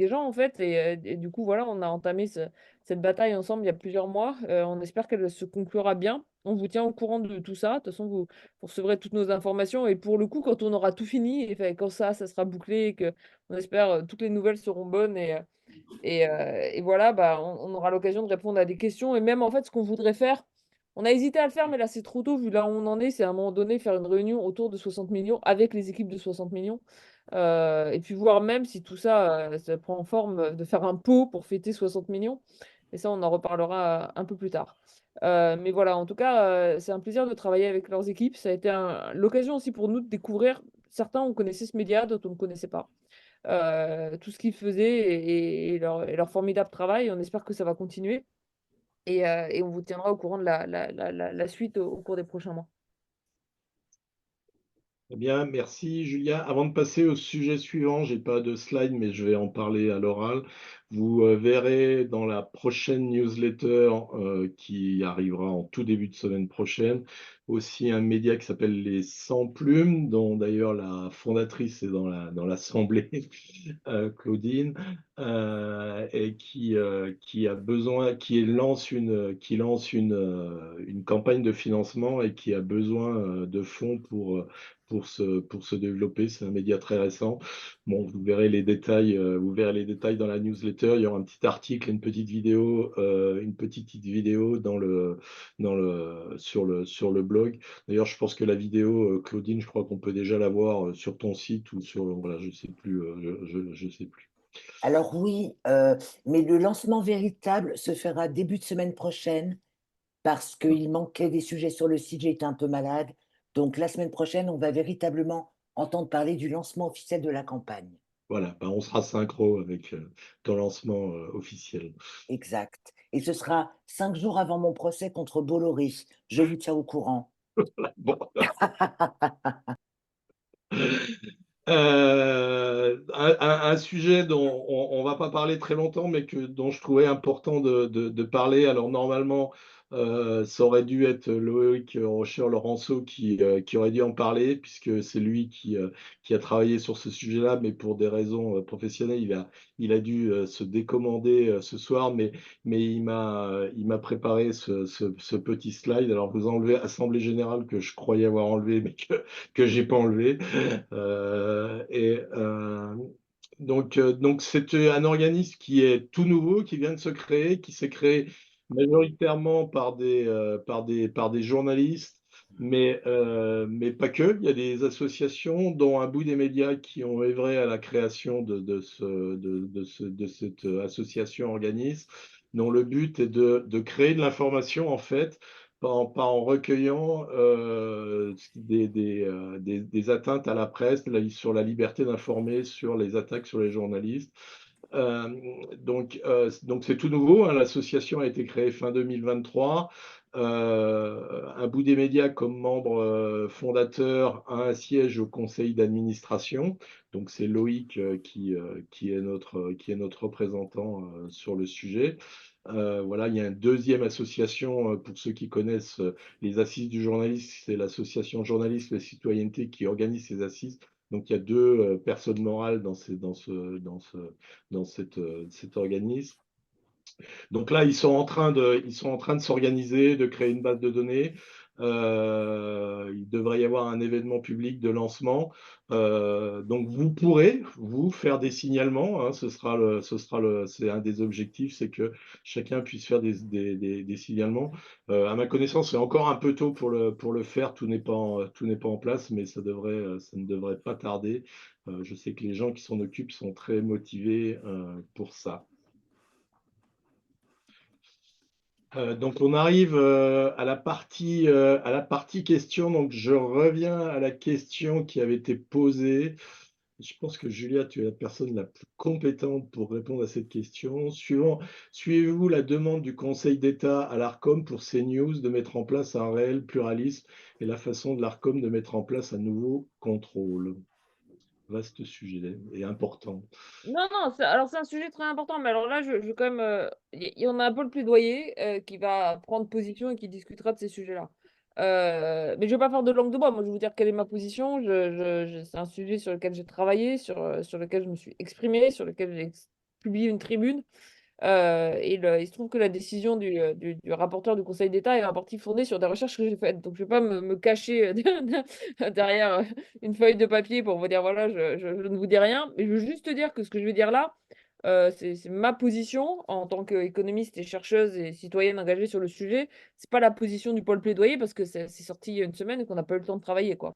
gens en fait. Et du coup, voilà, on a entamé cette bataille ensemble il y a plusieurs mois. On espère qu'elle se conclura bien. On vous tient au courant de tout ça. De toute façon, vous recevrez toutes nos informations. Et pour le coup, quand on aura tout fini, et enfin, quand ça sera bouclé et que on espère toutes les nouvelles seront bonnes et voilà, bah, on aura l'occasion de répondre à des questions. Et même en fait, ce qu'on voudrait faire, on a hésité à le faire, mais là, c'est trop tôt, vu là où on en est. C'est à un moment donné faire une réunion autour de 60 millions avec les équipes de 60 millions. Et puis voir même si tout ça, ça prend forme de faire un pot pour fêter 60 millions. Et ça, on en reparlera un peu plus tard. Mais voilà, en tout cas, c'est un plaisir de travailler avec leurs équipes. Ça a été l'occasion aussi pour nous de découvrir. Certains, on connaissait ce média, d'autres, on ne connaissait pas tout ce qu'ils faisaient et leur formidable travail. On espère que ça va continuer et on vous tiendra au courant de la suite au cours des prochains mois. Eh bien, merci Julia. Avant de passer au sujet suivant, j'ai pas de slide, mais je vais en parler à l'oral. Vous verrez dans la prochaine newsletter qui arrivera en tout début de semaine prochaine, aussi un média qui s'appelle Les 100 Plumes, dont d'ailleurs la fondatrice est dans l'assemblée, Claudine, et qui a besoin, qui lance une campagne de financement et qui a besoin de fonds pour se développer. C'est un média très récent. Bon, vous verrez les détails dans la newsletter. Il y aura un petit article, une petite vidéo sur le blog. D'ailleurs, je pense que la vidéo, Claudine, je crois qu'on peut déjà la voir sur ton site ou sur, voilà, je sais plus, je sais plus. Alors oui, mais le lancement véritable se fera début de semaine prochaine parce qu'il manquait des sujets sur le site, j'étais un peu malade. Donc la semaine prochaine, on va véritablement entendre parler du lancement officiel de la campagne. Voilà, ben, on sera synchro avec ton lancement officiel. Exact. Et ce sera 5 jours avant mon procès contre Bolloré. Je vous tiens au courant. Bon. Un sujet dont on va pas parler très longtemps, mais dont je trouvais important de parler. Alors normalement, ça aurait dû être Loïc Rocher-Laurenceau qui aurait dû en parler, puisque c'est lui qui a travaillé sur ce sujet-là, mais pour des raisons professionnelles, il a dû se décommander ce soir, mais il m'a préparé ce petit slide. Alors vous enlevez Assemblée Générale que je croyais avoir enlevé, mais que j'ai pas enlevé. Euh, et euh, donc c'est un organisme qui est tout nouveau, qui vient de se créer, qui s'est créé majoritairement par des journalistes, mais pas que. Il y a des associations, dont un bout des médias, qui ont œuvré à la création de cette association organisme, dont le but est de créer de l'information, en fait, pas en recueillant des atteintes à la presse, sur la liberté d'informer, sur les attaques sur les journalistes. Euh, donc c'est tout nouveau, hein. L'association a été créée fin 2023. Un bout des médias, comme membre fondateur, a un siège au conseil d'administration. Donc c'est Loïc qui est notre représentant sur le sujet. Voilà, il y a une deuxième association, pour ceux qui connaissent les assises du journalisme, c'est l'association Journalisme et Citoyenneté qui organise ces assises. Donc il y a deux personnes morales dans cet organisme. Donc là, ils sont en train de s'organiser, de créer une base de données. Il devrait y avoir un événement public de lancement. Donc vous pourrez, vous, faire des signalements, hein. C'est un des objectifs, c'est que chacun puisse faire des signalements. À ma connaissance, c'est encore un peu tôt pour le faire. Tout n'est pas en place, mais ça ne devrait pas tarder. Je sais que les gens qui s'en occupent sont très motivés pour ça. Donc on arrive à la partie question. Donc je reviens à la question qui avait été posée. Je pense que Julia, tu es la personne la plus compétente pour répondre à cette question. Suivez-vous la demande du Conseil d'État à l'Arcom pour CNews de mettre en place un réel pluralisme et la façon de l'Arcom de mettre en place un nouveau contrôle? Vaste sujet et important. Non, non, alors c'est un sujet très important, mais alors là, je quand même. Il y en a un peu le plaidoyer qui va prendre position et qui discutera de ces sujets-là. Mais je ne vais pas faire de langue de bois. Moi, je vais vous dire quelle est ma position. C'est un sujet sur lequel j'ai travaillé, sur lequel je me suis exprimée, sur lequel j'ai publié une tribune. Il se trouve que la décision du rapporteur du Conseil d'État est en partie fondée sur des recherches que j'ai faites. Donc, je ne vais pas me cacher derrière une feuille de papier pour vous dire, voilà, je ne vous dis rien. Mais je veux juste te dire que ce que je vais dire là, c'est ma position en tant qu'économiste et chercheuse et citoyenne engagée sur le sujet. C'est pas la position du pôle plaidoyer parce que c'est sorti il y a une semaine et qu'on n'a pas eu le temps de travailler, quoi.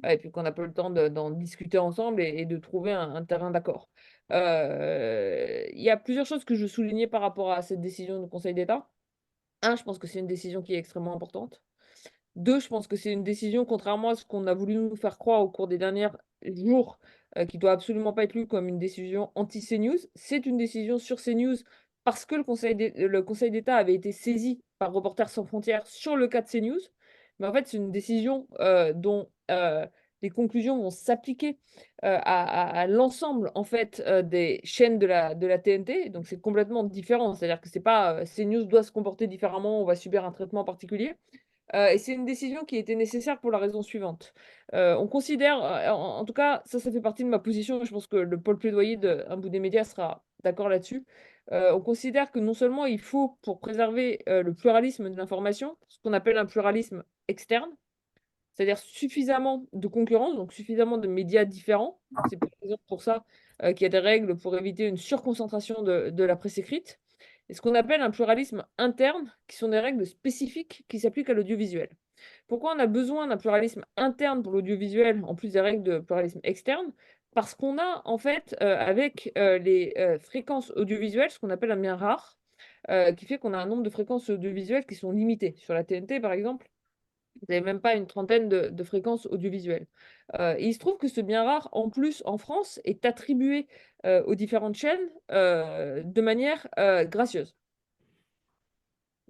Et puis qu'on n'a pas eu le temps d'en discuter ensemble et de trouver un terrain d'accord. Il y a plusieurs choses que je soulignais par rapport à cette décision du Conseil d'État. Un, je pense que c'est une décision qui est extrêmement importante. Deux, je pense que c'est une décision, contrairement à ce qu'on a voulu nous faire croire au cours des derniers jours, qui doit absolument pas être lue comme une décision anti-CNews. C'est une décision sur CNews parce que le Conseil d'État avait été saisi par Reporters sans frontières sur le cas de CNews. Mais en fait, c'est une décision dont les conclusions vont s'appliquer à l'ensemble en fait des chaînes de la TNT. Donc c'est complètement différent. C'est-à-dire que c'est pas CNews doit se comporter différemment, on va subir un traitement particulier. Et c'est une décision qui était nécessaire pour la raison suivante. On considère, en tout cas, ça fait partie de ma position, et je pense que le pôle plaidoyer d'Un bout des médias sera d'accord là-dessus. On considère que non seulement il faut, pour préserver le pluralisme de l'information, ce qu'on appelle un pluralisme externe, c'est-à-dire suffisamment de concurrence, donc suffisamment de médias différents. C'est par exemple pour ça qu'il y a des règles pour éviter une surconcentration de la presse écrite. Et ce qu'on appelle un pluralisme interne, qui sont des règles spécifiques qui s'appliquent à l'audiovisuel. Pourquoi on a besoin d'un pluralisme interne pour l'audiovisuel, en plus des règles de pluralisme externe? Parce qu'on a, en fait, avec les fréquences audiovisuelles, ce qu'on appelle un bien rare, qui fait qu'on a un nombre de fréquences audiovisuelles qui sont limitées. Sur la TNT, par exemple, vous n'avez même pas une trentaine de fréquences audiovisuelles. Et il se trouve que ce bien rare, en plus, en France, est attribué aux différentes chaînes de manière gracieuse.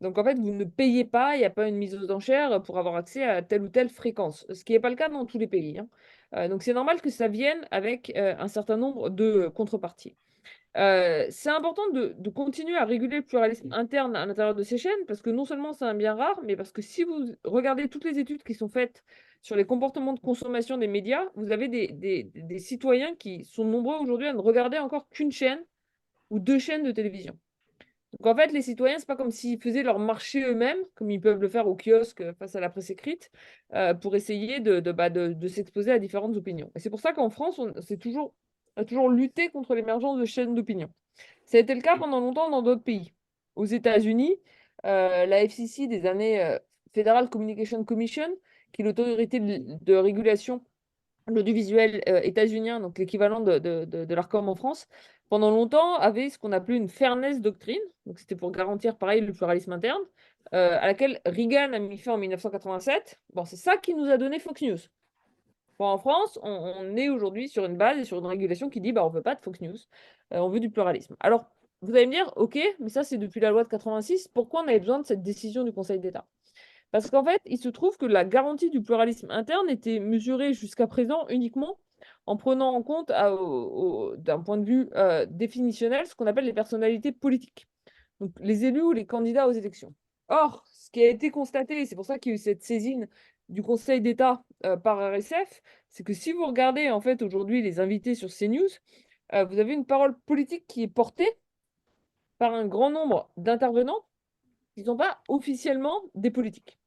Donc en fait, vous ne payez pas, il n'y a pas une mise aux enchères pour avoir accès à telle ou telle fréquence, ce qui n'est pas le cas dans tous les pays, hein. Donc c'est normal que ça vienne avec un certain nombre de contreparties. C'est important de continuer à réguler le pluralisme interne à l'intérieur de ces chaînes, parce que non seulement c'est un bien rare, mais parce que si vous regardez toutes les études qui sont faites sur les comportements de consommation des médias, vous avez des citoyens qui sont nombreux aujourd'hui à ne regarder encore qu'une chaîne ou deux chaînes de télévision. Donc en fait, les citoyens, c'est pas comme s'ils faisaient leur marché eux-mêmes, comme ils peuvent le faire au kiosque face à la presse écrite, pour essayer de s'exposer à différentes opinions. Et c'est pour ça qu'en France, on a toujours lutté contre l'émergence de chaînes d'opinion. Ça a été le cas pendant longtemps dans d'autres pays. Aux États-Unis, la FCC des années Federal Communication Commission, qui est l'autorité de régulation l'audiovisuel états-unien, donc l'équivalent de l'Arcom en France, pendant longtemps avait ce qu'on appelait une fairness doctrine, donc c'était pour garantir pareil le pluralisme interne, à laquelle Reagan a mis fin en 1987. Bon, c'est ça qui nous a donné Fox News. Bon, en France, on est aujourd'hui sur une base et sur une régulation qui dit bah, on ne veut pas de Fox News, on veut du pluralisme. Alors, vous allez me dire, ok, mais ça c'est depuis la loi de 86, pourquoi on avait besoin de cette décision du Conseil d'État? Parce qu'en fait, il se trouve que la garantie du pluralisme interne était mesurée jusqu'à présent uniquement en prenant en compte, d'un point de vue définitionnel, ce qu'on appelle les personnalités politiques, donc les élus ou les candidats aux élections. Or, ce qui a été constaté, et c'est pour ça qu'il y a eu cette saisine du Conseil d'État par RSF, c'est que si vous regardez en fait aujourd'hui les invités sur CNews, vous avez une parole politique qui est portée par un grand nombre d'intervenants qui ne sont pas officiellement des politiques.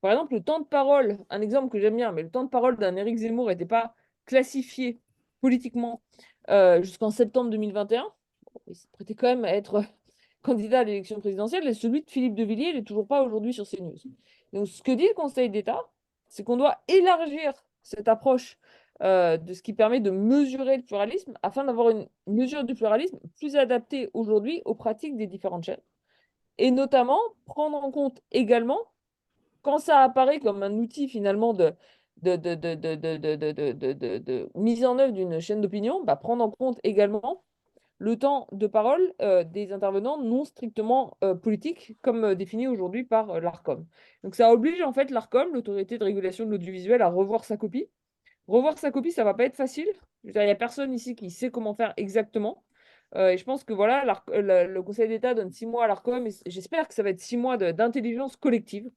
Par exemple, le temps de parole, un exemple que j'aime bien, mais le temps de parole d'un Éric Zemmour n'était pas classifié politiquement jusqu'en septembre 2021. Bon, il s'est prêté quand même à être candidat à l'élection présidentielle, et celui de Philippe de Villiers, il n'est toujours pas aujourd'hui sur CNews. Donc, ce que dit le Conseil d'État, c'est qu'on doit élargir cette approche de ce qui permet de mesurer le pluralisme afin d'avoir une mesure du pluralisme plus adaptée aujourd'hui aux pratiques des différentes chaînes. Et notamment prendre en compte également quand ça apparaît comme un outil finalement de mise en œuvre d'une chaîne d'opinion, bah, prendre en compte également le temps de parole des intervenants non strictement politiques, comme défini aujourd'hui par l'ARCOM. Donc ça oblige en fait l'ARCOM, l'autorité de régulation de l'audiovisuel, à revoir sa copie. Revoir sa copie, ça va pas être facile. Je veux dire, il n'y a personne ici qui sait comment faire exactement. Et je pense que voilà, le Conseil d'État donne 6 mois à l'ARCOM, et j'espère que ça va être 6 mois d'intelligence collective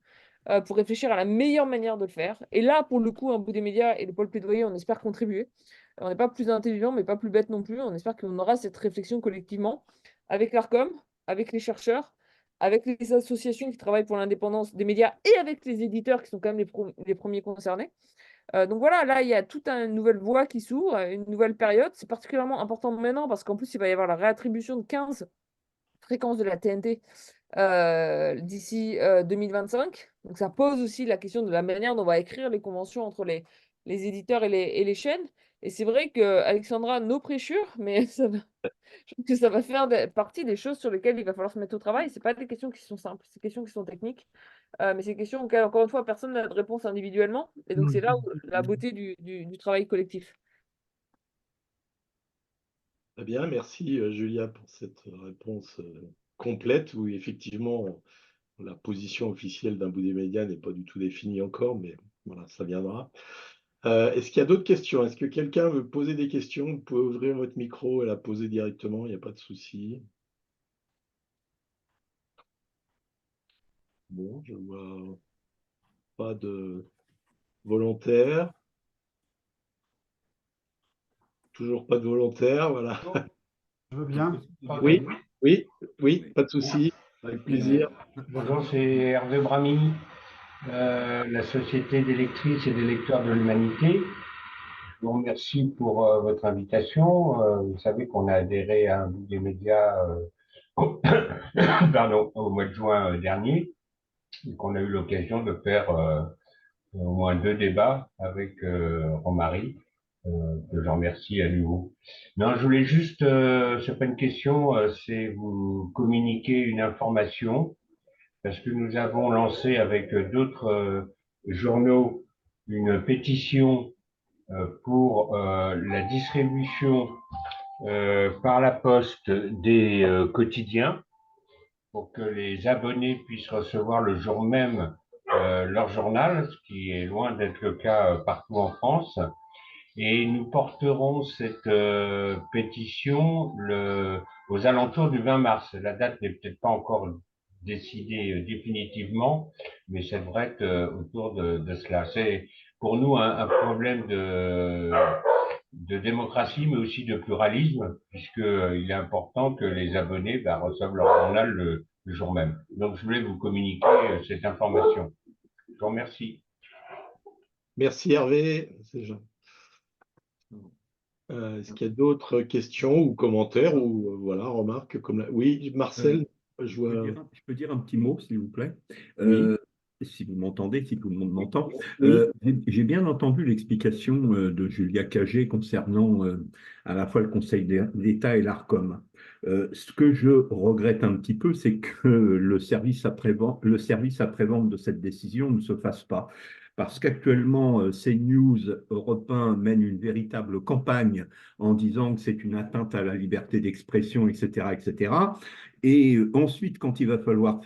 pour réfléchir à la meilleure manière de le faire. Et là, pour le coup, Un bout des médias et le pôle plaidoyer, on espère contribuer. On n'est pas plus intelligent, mais pas plus bête non plus. On espère qu'on aura cette réflexion collectivement avec l'ARCOM, avec les chercheurs, avec les associations qui travaillent pour l'indépendance des médias et avec les éditeurs qui sont quand même les premiers concernés. Donc voilà, là, il y a toute une nouvelle voie qui s'ouvre, une nouvelle période. C'est particulièrement important maintenant parce qu'en plus, il va y avoir la réattribution de 15 fréquences de la TNT d'ici 2025. Donc ça pose aussi la question de la manière dont on va écrire les conventions entre les éditeurs et les chaînes. Et c'est vrai que Alexandra, nos prêchures, mais je trouve que ça va faire partie des choses sur lesquelles il va falloir se mettre au travail. Ce pas des questions qui sont simples, c'est des questions qui sont techniques. Mais c'est des questions auxquelles, encore une fois, personne n'a de réponse individuellement. Et donc c'est là où la beauté du travail collectif. Très bien, merci Julia pour cette réponse complète où effectivement la position officielle d'un bout des médias n'est pas du tout définie encore, mais voilà, ça viendra. Est-ce qu'il y a d'autres questions? Est-ce que quelqu'un veut poser des questions? Vous pouvez ouvrir votre micro et la poser directement, il n'y a pas de souci. Bon, je vois pas de volontaires. Toujours pas de volontaires, voilà. Je veux bien. Oui, oui, oui, pas de souci, avec plaisir. Bonjour, c'est Hervé Brami, la Société des lectrices et des lecteurs de l'Humanité. Je vous remercie pour votre invitation. Vous savez qu'on a adhéré à un bout des médias pardon, au mois de juin dernier et qu'on a eu l'occasion de faire au moins 2 débats avec Romary, que je remercie à nouveau. Non, je voulais juste, c'est pas une question, c'est vous communiquer une information parce que nous avons lancé avec d'autres journaux une pétition pour la distribution par la poste des quotidiens pour que les abonnés puissent recevoir le jour même leur journal, ce qui est loin d'être le cas partout en France. Et nous porterons cette pétition aux alentours du 20 mars. La date n'est peut-être pas encore décidée définitivement, mais ça devrait être autour de cela. C'est pour nous un problème de démocratie, mais aussi de pluralisme, puisqu'il est important que les abonnés reçoivent leur journal le jour même. Donc, je voulais vous communiquer cette information. Je vous remercie. Merci Hervé. Est-ce qu'il y a d'autres questions ou commentaires ou voilà, remarques comme Oui, Marcel, je vois. Je peux dire un petit mot, s'il vous plaît. Oui. Si vous m'entendez, si tout le monde m'entend. Oui. J'ai bien entendu l'explication de Julia Cagé concernant à la fois le Conseil d'État et l'ARCOM. Ce que je regrette un petit peu, c'est que le service après-vente de cette décision ne se fasse pas. Parce qu'actuellement, CNews, Europe 1 mène une véritable campagne en disant que c'est une atteinte à la liberté d'expression, etc., etc. Et ensuite, quand il va falloir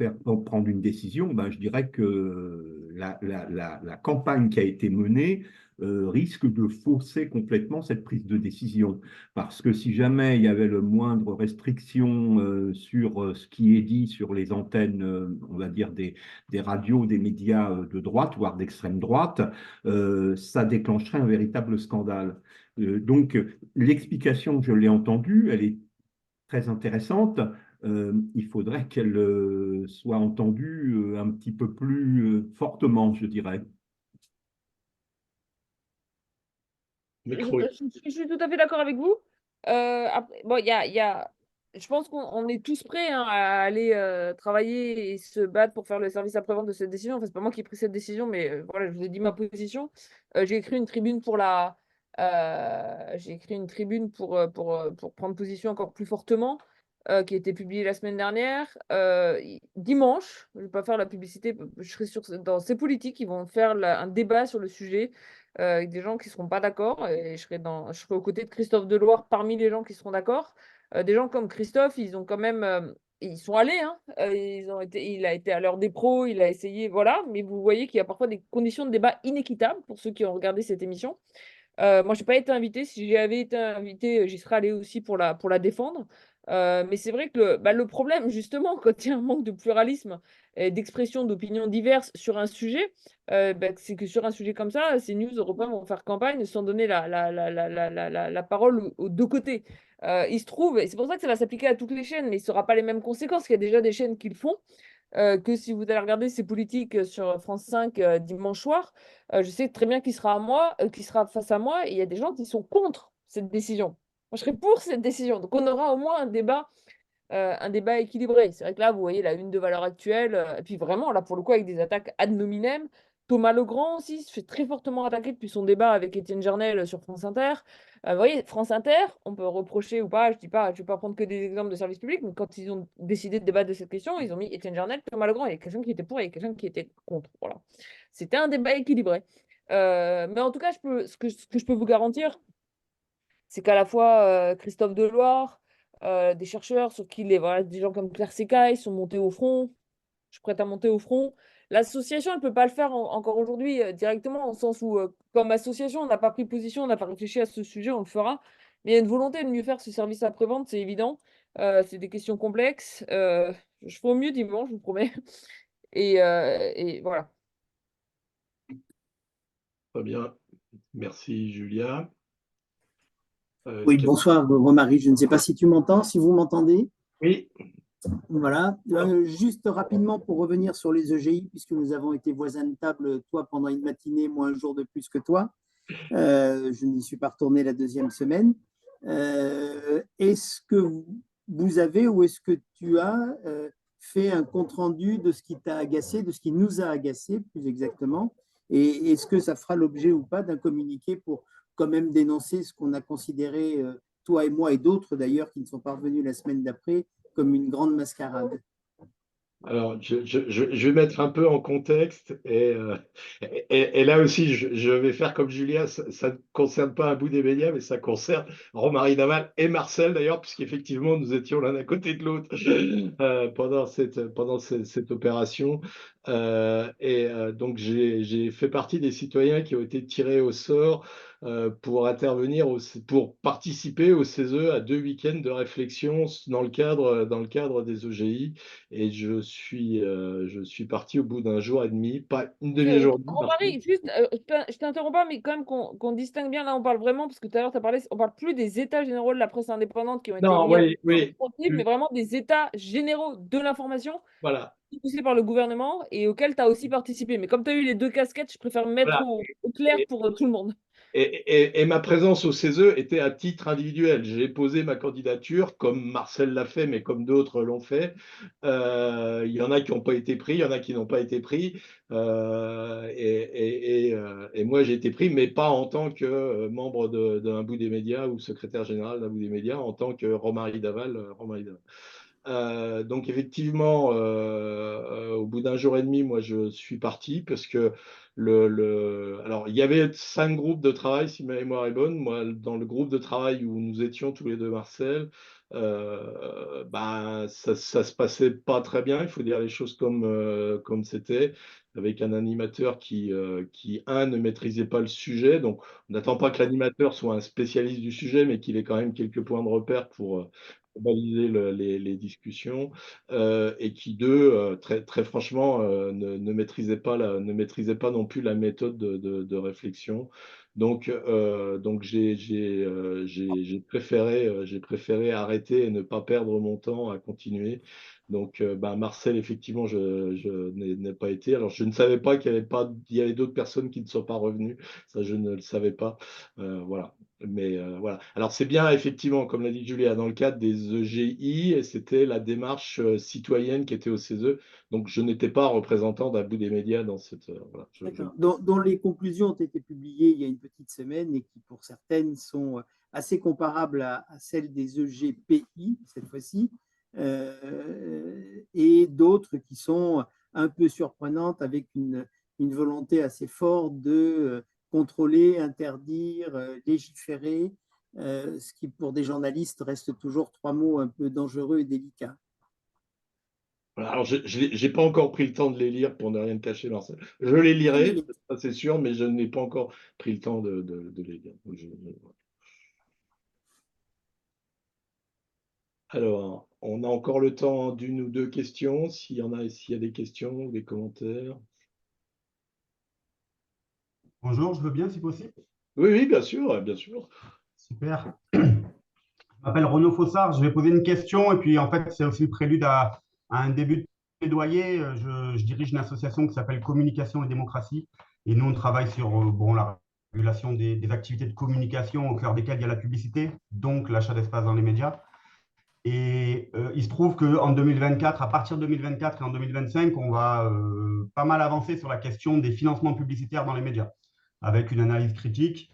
prendre une décision, je dirais que la campagne qui a été menée risque de fausser complètement cette prise de décision. Parce que si jamais il y avait le moindre restriction sur ce qui est dit sur les antennes, on va dire des radios, des médias de droite, voire d'extrême droite, ça déclencherait un véritable scandale. Donc, l'explication, je l'ai entendue, elle est très intéressante. Il faudrait qu'elle soit entendue un petit peu plus fortement, je dirais. Je suis tout à fait d'accord avec vous. Bon, je pense qu'on est tous prêts hein, à aller travailler et se battre pour faire le service après-vente de cette décision. Enfin, c'est pas moi qui ai pris cette décision, mais voilà, je vous ai dit ma position. J'ai écrit une tribune j'ai écrit une tribune pour prendre position encore plus fortement, qui a été publiée la semaine dernière. Dimanche, je ne vais pas faire la publicité, je serai dans ces politiques, ils vont faire un débat sur le sujet avec des gens qui ne seront pas d'accord. Et je serai aux côtés de Christophe Deloire parmi les gens qui seront d'accord. Des gens comme Christophe, ils ont quand même. Ils sont allés, hein. Il a été à l'heure des pros, il a essayé, voilà. Mais vous voyez qu'il y a parfois des conditions de débat inéquitables pour ceux qui ont regardé cette émission. Moi, je n'ai pas été invitée. Si j'avais été invitée, j'y serais allée aussi pour la défendre. Mais c'est vrai que le problème, justement, quand il y a un manque de pluralisme et d'expression d'opinions diverses sur un sujet, c'est que sur un sujet comme ça, ces news européens vont faire campagne sans donner la parole aux deux côtés. Il se trouve, et c'est pour ça que ça va s'appliquer à toutes les chaînes, mais il n'y aura pas les mêmes conséquences, qu'il y a déjà des chaînes qui le font. Que si vous allez regarder ces politiques sur France 5 dimanche soir, je sais très bien qui sera face à moi, et il y a des gens qui sont contre cette décision. Moi, je serais pour cette décision. Donc, on aura au moins un débat équilibré. C'est vrai que là, vous voyez la une de Valeurs Actuelles, et puis vraiment, là, pour le coup, avec des attaques ad nominem. Thomas Legrand aussi se fait très fortement attaquer depuis son débat avec Étienne Jarnel sur France Inter. Vous voyez, France Inter, on peut reprocher ou pas, je dis pas, je ne vais pas prendre que des exemples de service public, mais quand ils ont décidé de débattre de cette question, ils ont mis Étienne Jarnel, Thomas Legrand, il y a quelqu'un qui était pour et quelqu'un qui était contre. Voilà. C'était un débat équilibré. Mais en tout cas, ce que je peux vous garantir, c'est qu'à la fois Christophe Deloire, des chercheurs sur qui des gens comme Claire Secaille sont montés au front. suis prête à monter au front. L'association, elle ne peut pas le faire encore aujourd'hui directement, au sens où, comme association, on n'a pas pris position, on n'a pas réfléchi à ce sujet, on le fera. Mais il y a une volonté de mieux faire ce service après-vente, c'est évident. C'est des questions complexes. Je ferai au mieux dimanche, je vous promets. Et voilà. Très bien. Merci, Julia. Oui, bonsoir, Romary. Je ne sais pas si tu m'entends, si vous m'entendez. Oui. Voilà. Juste rapidement pour revenir sur les EGI, puisque nous avons été voisins de table, toi pendant une matinée, moi un jour de plus que toi. Je n'y suis pas retourné la deuxième semaine. Est-ce que vous avez ou est-ce que tu as fait un compte-rendu de ce qui t'a agacé, de ce qui nous a agacé plus exactement? Et est-ce que ça fera l'objet ou pas d'un communiqué pour quand même dénoncer ce qu'on a considéré, toi et moi et d'autres d'ailleurs qui ne sont pas revenus la semaine d'après, comme une grande mascarade? Alors, je vais mettre un peu en contexte et là aussi, je vais faire comme Julia, ça ne concerne pas un bout des médias, mais ça concerne Romary Daval et Marcel d'ailleurs, puisqu'effectivement, nous étions l'un à côté de l'autre pendant cette opération. Donc, j'ai fait partie des citoyens qui ont été tirés au sort pour intervenir, pour participer au CESE à 2 week-ends de réflexion dans le cadre des OGI. Et je suis parti au bout d'un jour et demi, pas une demi-journée. Romary, juste, je t'interromps pas, mais quand même qu'on distingue bien, là on parle vraiment, parce que tout à l'heure tu as parlé, on parle plus des états généraux de la presse indépendante qui ont été Non, mis oui, mais vraiment des états généraux de l'information voilà. poussés par le gouvernement et auxquels tu as aussi participé. Mais comme tu as eu les deux casquettes, je préfère me mettre Voilà. au clair pour tout le monde. Et ma présence au CESE était à titre individuel. J'ai posé ma candidature, comme Marcel l'a fait, mais comme d'autres l'ont fait. Il y en a qui n'ont pas été pris, il y en a qui n'ont pas été pris. Et moi, j'ai été pris, mais pas en tant que membre d'un bout des médias ou secrétaire général d'un bout des médias, en tant que Romary Daval. Donc effectivement, au bout d'un jour et demi, moi je suis parti parce que alors il y avait 5 groupes de travail, si ma mémoire est bonne. Moi, dans le groupe de travail où nous étions tous les deux, Marcel, ça se passait pas très bien. Il faut dire les choses comme c'était, avec un animateur qui ne maîtrisait pas le sujet. Donc on n'attend pas que l'animateur soit un spécialiste du sujet, mais qu'il ait quand même quelques points de repère pour baliser les discussions et qui, très, très franchement, ne maîtrisaient pas non plus la méthode de réflexion. Donc j'ai préféré arrêter et ne pas perdre mon temps à continuer. Donc, Marcel, effectivement, je n'ai pas été. Alors, je ne savais pas il y avait d'autres personnes qui ne sont pas revenues. Ça, je ne le savais pas. Voilà. Mais voilà. Alors, c'est bien, effectivement, comme l'a dit Julia, dans le cadre des EGI, et c'était la démarche citoyenne qui était au CESE. Donc, je n'étais pas représentant d'un bout des médias dans cette. Voilà, dont les conclusions ont été publiées il y a une petite semaine et qui, pour certaines, sont assez comparables à celles des EGPI, cette fois-ci, et d'autres qui sont un peu surprenantes avec une volonté assez forte de contrôler, interdire, légiférer, ce qui, pour des journalistes, reste toujours 3 mots un peu dangereux et délicats. Voilà, alors, je n'ai pas encore pris le temps de les lire pour ne rien cacher, Marcel. Je les lirai, ça c'est sûr, mais je n'ai pas encore pris le temps de les lire. Alors, on a encore le temps d'une ou deux questions, s'il y a des questions ou des commentaires. Bonjour, je veux bien si possible. Oui, oui, bien sûr, bien sûr. Super. Je m'appelle Renaud Fossard, je vais poser une question et puis en fait c'est aussi le prélude à un début de plaidoyer. Je dirige une association qui s'appelle Communication et Démocratie et nous on travaille sur la régulation des activités de communication au cœur desquelles il y a la publicité, donc l'achat d'espace dans les médias. Et il se trouve qu'en 2024, à partir de 2024 et en 2025, on va pas mal avancer sur la question des financements publicitaires dans les médias, avec une analyse critique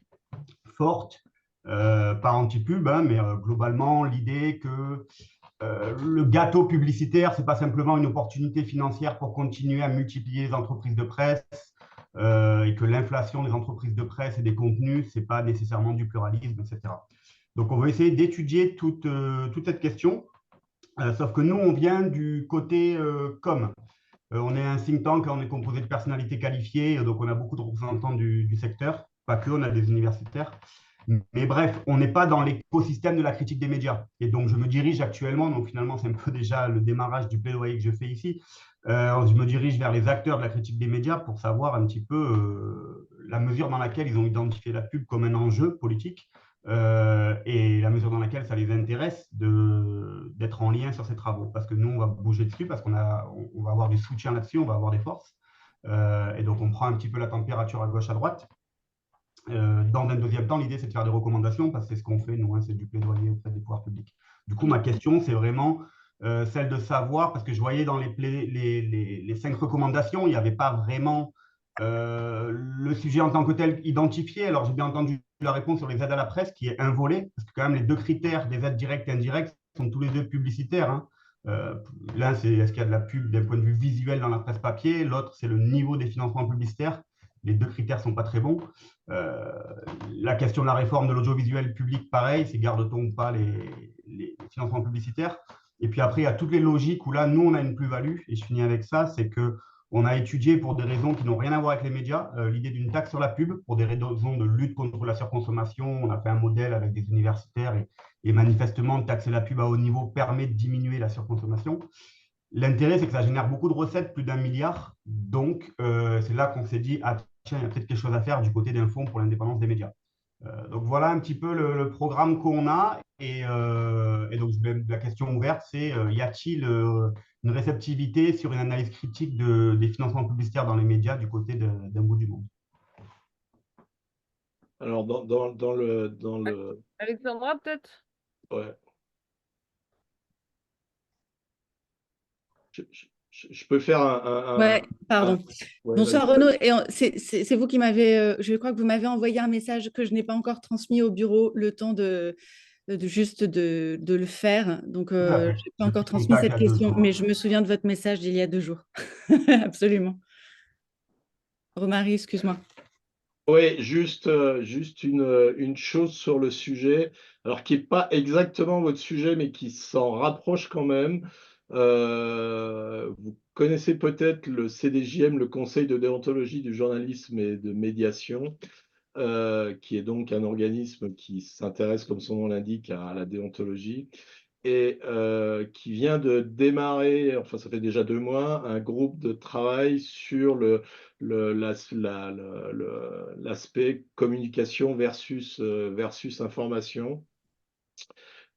forte, pas anti-pub, hein, mais globalement l'idée que le gâteau publicitaire, ce n'est pas simplement une opportunité financière pour continuer à multiplier les entreprises de presse et que l'inflation des entreprises de presse et des contenus, ce n'est pas nécessairement du pluralisme, etc. Donc, on va essayer d'étudier toute cette question, sauf que nous, on vient du côté com. On est un think tank, on est composé de personnalités qualifiées, donc on a beaucoup de représentants du secteur, pas que, on a des universitaires. Mais bref, on n'est pas dans l'écosystème de la critique des médias. Et donc, je me dirige actuellement, donc finalement, c'est un peu déjà le démarrage du plaidoyer que je fais ici. Je me dirige vers les acteurs de la critique des médias pour savoir un petit peu la mesure dans laquelle ils ont identifié la pub comme un enjeu politique et la mesure dans laquelle ça les intéresse d'être en lien sur ces travaux. Parce que nous, on va bouger dessus, parce on va avoir du soutien là-dessus, on va avoir des forces. Et donc, on prend un petit peu la température à gauche, à droite. Dans un deuxième temps, l'idée, c'est de faire des recommandations, parce que c'est ce qu'on fait, nous, hein, c'est du plaidoyer auprès des pouvoirs publics. Du coup, ma question, c'est vraiment celle de savoir, parce que je voyais dans les 5 recommandations, il n'y avait pas vraiment le sujet en tant que tel identifié. Alors, j'ai bien entendu la réponse sur les aides à la presse, qui est un volet, parce que quand même, les 2 critères des aides directes et indirectes sont tous les 2 publicitaires. Hein. L'un, c'est est-ce qu'il y a de la pub d'un point de vue visuel dans la presse papier, l'autre, c'est le niveau des financements publicitaires. Les 2 critères ne sont pas très bons. La question de la réforme de l'audiovisuel public, pareil, c'est garde-t-on pas les financements publicitaires. Et puis après, il y a toutes les logiques où là, nous, on a une plus-value, et je finis avec ça, c'est qu'on a étudié pour des raisons qui n'ont rien à voir avec les médias, l'idée d'une taxe sur la pub, pour des raisons de lutte contre la surconsommation. On a fait un modèle avec des universitaires, et manifestement, taxer la pub à haut niveau permet de diminuer la surconsommation. L'intérêt, c'est que ça génère beaucoup de recettes, plus d'1 milliard. Donc, c'est là qu'on s'est dit, ah, tiens, il y a peut-être quelque chose à faire du côté d'un fonds pour l'indépendance des médias. Donc, voilà un petit peu le programme qu'on a. Et donc, la question ouverte, c'est y a-t-il une réceptivité sur une analyse critique des financements publicitaires dans les médias du côté d'un bout du monde? Alors, dans le... Alexandra, peut-être? Ouais. Je peux faire Ouais, pardon. Ouais, Bonsoir vas-y. Renaud. Et c'est vous qui m'avez, je crois que vous m'avez envoyé un message que je n'ai pas encore transmis au bureau, le temps juste de le faire. Donc, Tout à je fait. n'ai pas encore transmis Contact il cette y a 2 question, jours. mais je me souviens de votre message d'il y a 2 jours. Absolument. Romary, excuse-moi. Oui, juste une chose sur le sujet, alors qui n'est pas exactement votre sujet, mais qui s'en rapproche quand même. Vous connaissez peut-être le CDJM, le Conseil de déontologie du journalisme et de médiation, qui est donc un organisme qui s'intéresse, comme son nom l'indique, à la déontologie, et qui vient de démarrer, enfin ça fait déjà 2 mois, un groupe de travail sur l'aspect communication versus information.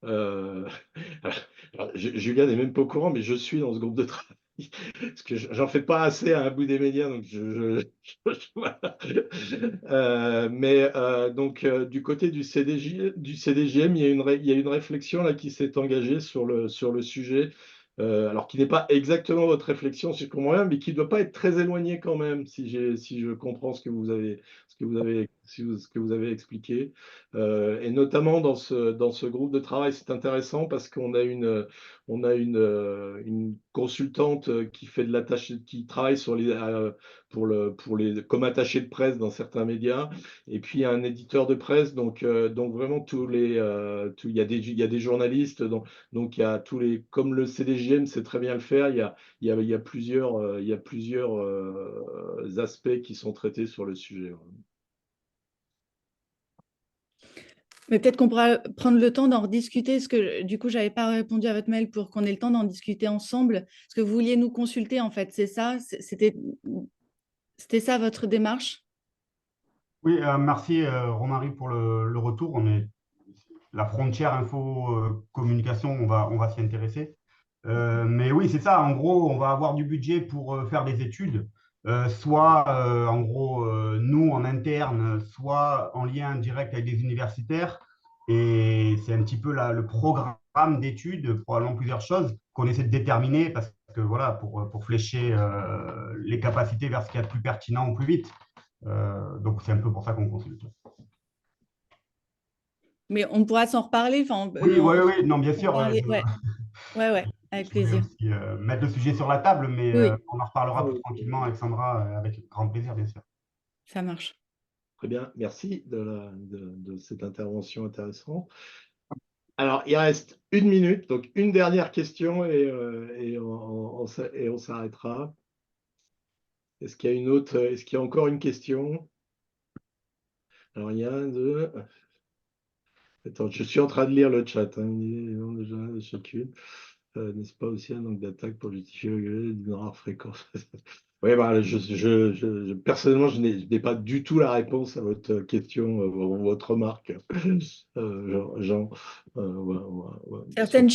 Euh, Julia n'est même pas au courant, mais je suis dans ce groupe de travail. Parce que j'en fais pas assez à un bout des médias, donc voilà. Du côté du CDJM, il y a une réflexion là qui s'est engagée sur le sujet, alors qui n'est pas exactement votre réflexion, si je comprends bien, mais qui ne doit pas être très éloigné quand même, si je comprends ce que vous avez expliqué. Et notamment dans ce groupe de travail, c'est intéressant parce qu'on a une consultante qui travaille comme attachée de presse dans certains médias, et puis un éditeur de presse. Donc vraiment il y a des journalistes, donc il y a comme le CDJM sait très bien le faire, il y a plusieurs aspects qui sont traités sur le sujet. Mais peut-être qu'on pourra prendre le temps d'en rediscuter, parce que du coup, je n'avais pas répondu à votre mail pour qu'on ait le temps d'en discuter ensemble. Parce que vous vouliez nous consulter, en fait, c'est ça? C'était ça votre démarche? Oui, merci Romary pour le retour. La frontière info-communication, on va s'y intéresser. Mais oui, c'est ça. En gros, on va avoir du budget pour faire des études, soit en gros nous en interne, soit en lien direct avec des universitaires. Et c'est un petit peu le programme d'études, probablement plusieurs choses qu'on essaie de déterminer parce que voilà, pour flécher les capacités vers ce qu'il y a de plus pertinent au plus vite. Donc c'est un peu pour ça qu'on consulte. Mais on pourra s'en reparler. Oui, non, bien sûr. Ouais, avec Je voulais plaisir. aussi mettre le sujet sur la table, mais Oui. on en reparlera plus tranquillement, Alexandra, avec grand plaisir, bien sûr. Ça marche. Très bien, merci de cette intervention intéressante. Alors, il reste 1 minute, donc une dernière question et on s'arrêtera. Est-ce qu'il y a une autre, est-ce qu'il y a encore une question? Alors, il y a un, deux. Attends, je suis en train de lire le chat. Hein. Déjà, chacune. N'est-ce pas aussi un nombre d'attaques pour justifier d'une rare fréquence? Oui, bah, personnellement, je n'ai pas du tout la réponse à votre question, votre remarque, Jean. Certaines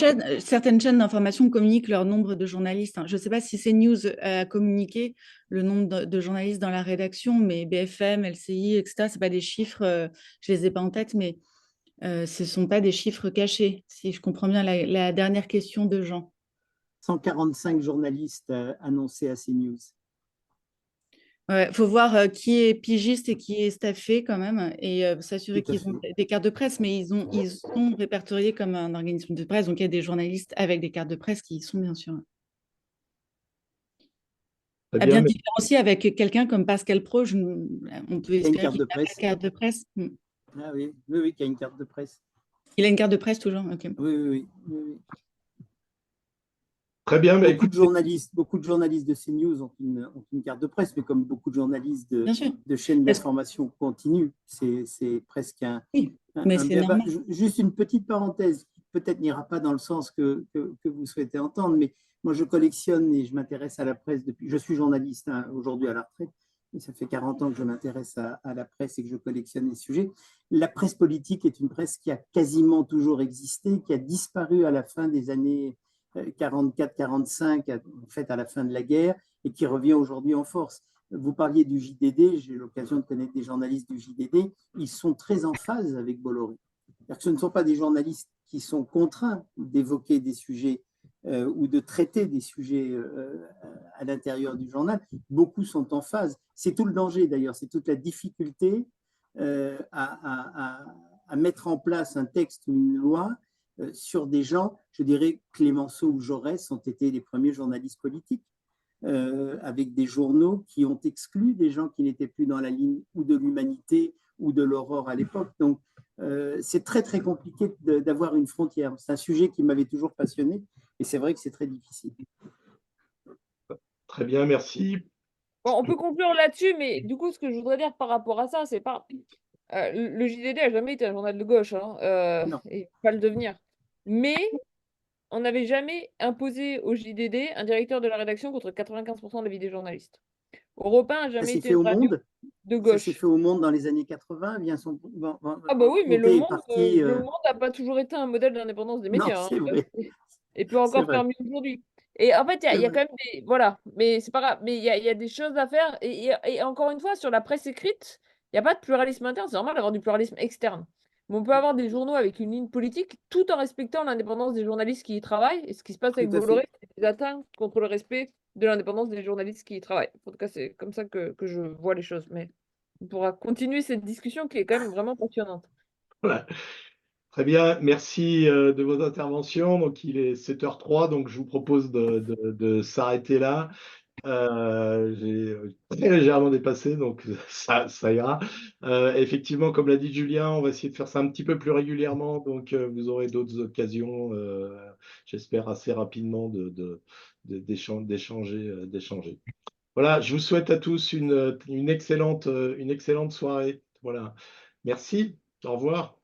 chaînes d'information communiquent leur nombre de journalistes, hein. Je ne sais pas si CNews a communiqué le nombre de journalistes dans la rédaction, mais BFM, LCI, etc., ce pas des chiffres, je ne les ai pas en tête, mais ce ne sont pas des chiffres cachés, si je comprends bien la dernière question de Jean. 145 journalistes annoncés à CNews. Il faut voir qui est pigiste et qui est staffé quand même, et s'assurer Tout à qu'ils ont fait. des cartes de presse, mais ils sont répertoriés comme un organisme de presse, donc il y a des journalistes avec des cartes de presse qui y sont bien sûr. Très À bien, bien mais différencier avec quelqu'un comme Pascal Pro, on peut Il y a une espérer carte qu'il de ait la presse. carte de presse. Ah oui, oui, oui, qui a une carte de presse. Il a une carte de presse toujours, ok. Oui, oui, oui, oui. très bien, mais Beaucoup écoutez, de journalistes de CNews ont une carte de presse, mais comme beaucoup de journalistes Bien sûr. de chaînes Parce- d'information continue, c'est presque Oui, mais un c'est béaba. normal. Juste une petite parenthèse qui peut-être n'ira pas dans le sens que vous souhaitez entendre, mais moi je collectionne et je m'intéresse à la presse depuis. Je suis journaliste hein, aujourd'hui à la retraite, mais ça fait 40 ans que je m'intéresse à la presse et que je collectionne les sujets. La presse politique est une presse qui a quasiment toujours existé, qui a disparu à la fin des années 44-45, en fait à la fin de la guerre, et qui revient aujourd'hui en force. Vous parliez du JDD, j'ai eu l'occasion de connaître des journalistes du JDD, ils sont très en phase avec Bolloré. C'est-à-dire que ce ne sont pas des journalistes qui sont contraints d'évoquer des sujets ou de traiter des sujets à l'intérieur du journal. Beaucoup sont en phase. C'est tout le danger d'ailleurs, c'est toute la difficulté à mettre en place un texte ou une loi sur des gens, je dirais Clémenceau ou Jaurès ont été les premiers journalistes politiques, avec des journaux qui ont exclu des gens qui n'étaient plus dans la ligne ou de l'humanité ou de l'aurore à l'époque. Donc, c'est très, très compliqué d'avoir une frontière. C'est un sujet qui m'avait toujours passionné et c'est vrai que c'est très difficile. très bien, merci. Bon, on peut conclure là-dessus, mais du coup, ce que je voudrais dire par rapport à ça, c'est pas. Le JDD a jamais été un journal de gauche, hein, Non. et pas le devenir. Mais on n'avait jamais imposé au JDD un directeur de la rédaction contre 95% de la vie des journalistes. Europe 1 n'a Ça jamais s'est été fait une au radio Monde. de Ça s'est gauche. fait au Monde dans les années 80. Bien Ah bah oui, mais Comté est parti. le Monde n'a pas toujours été un modèle d'indépendance des Non, médias, hein, c'est vrai. et peut C'est encore vrai. faire mieux aujourd'hui. Et en fait, il C'est y a vrai. quand même des. Voilà, mais c'est pas grave. Mais il y a des choses à faire. Et encore une fois, sur la presse écrite, il n'y a pas de pluralisme interne. C'est normal d'avoir du pluralisme externe. Mais on peut avoir des journaux avec une ligne politique tout en respectant l'indépendance des journalistes qui y travaillent. Et ce qui se passe Tout avec à fait. Bolloré, c'est des atteintes contre le respect de l'indépendance des journalistes qui y travaillent. En tout cas, c'est comme ça que je vois les choses. Mais on pourra continuer cette discussion qui est quand même vraiment passionnante. Voilà. Très bien, merci de vos interventions. Donc, il est 7h03, donc je vous propose de s'arrêter là. J'ai très légèrement dépassé, donc ça ira. Effectivement, comme l'a dit Julien, on va essayer de faire ça un petit peu plus régulièrement, donc vous aurez d'autres occasions, j'espère assez rapidement, d'échanger. Voilà, je vous souhaite à tous une excellente soirée. Voilà, merci, au revoir.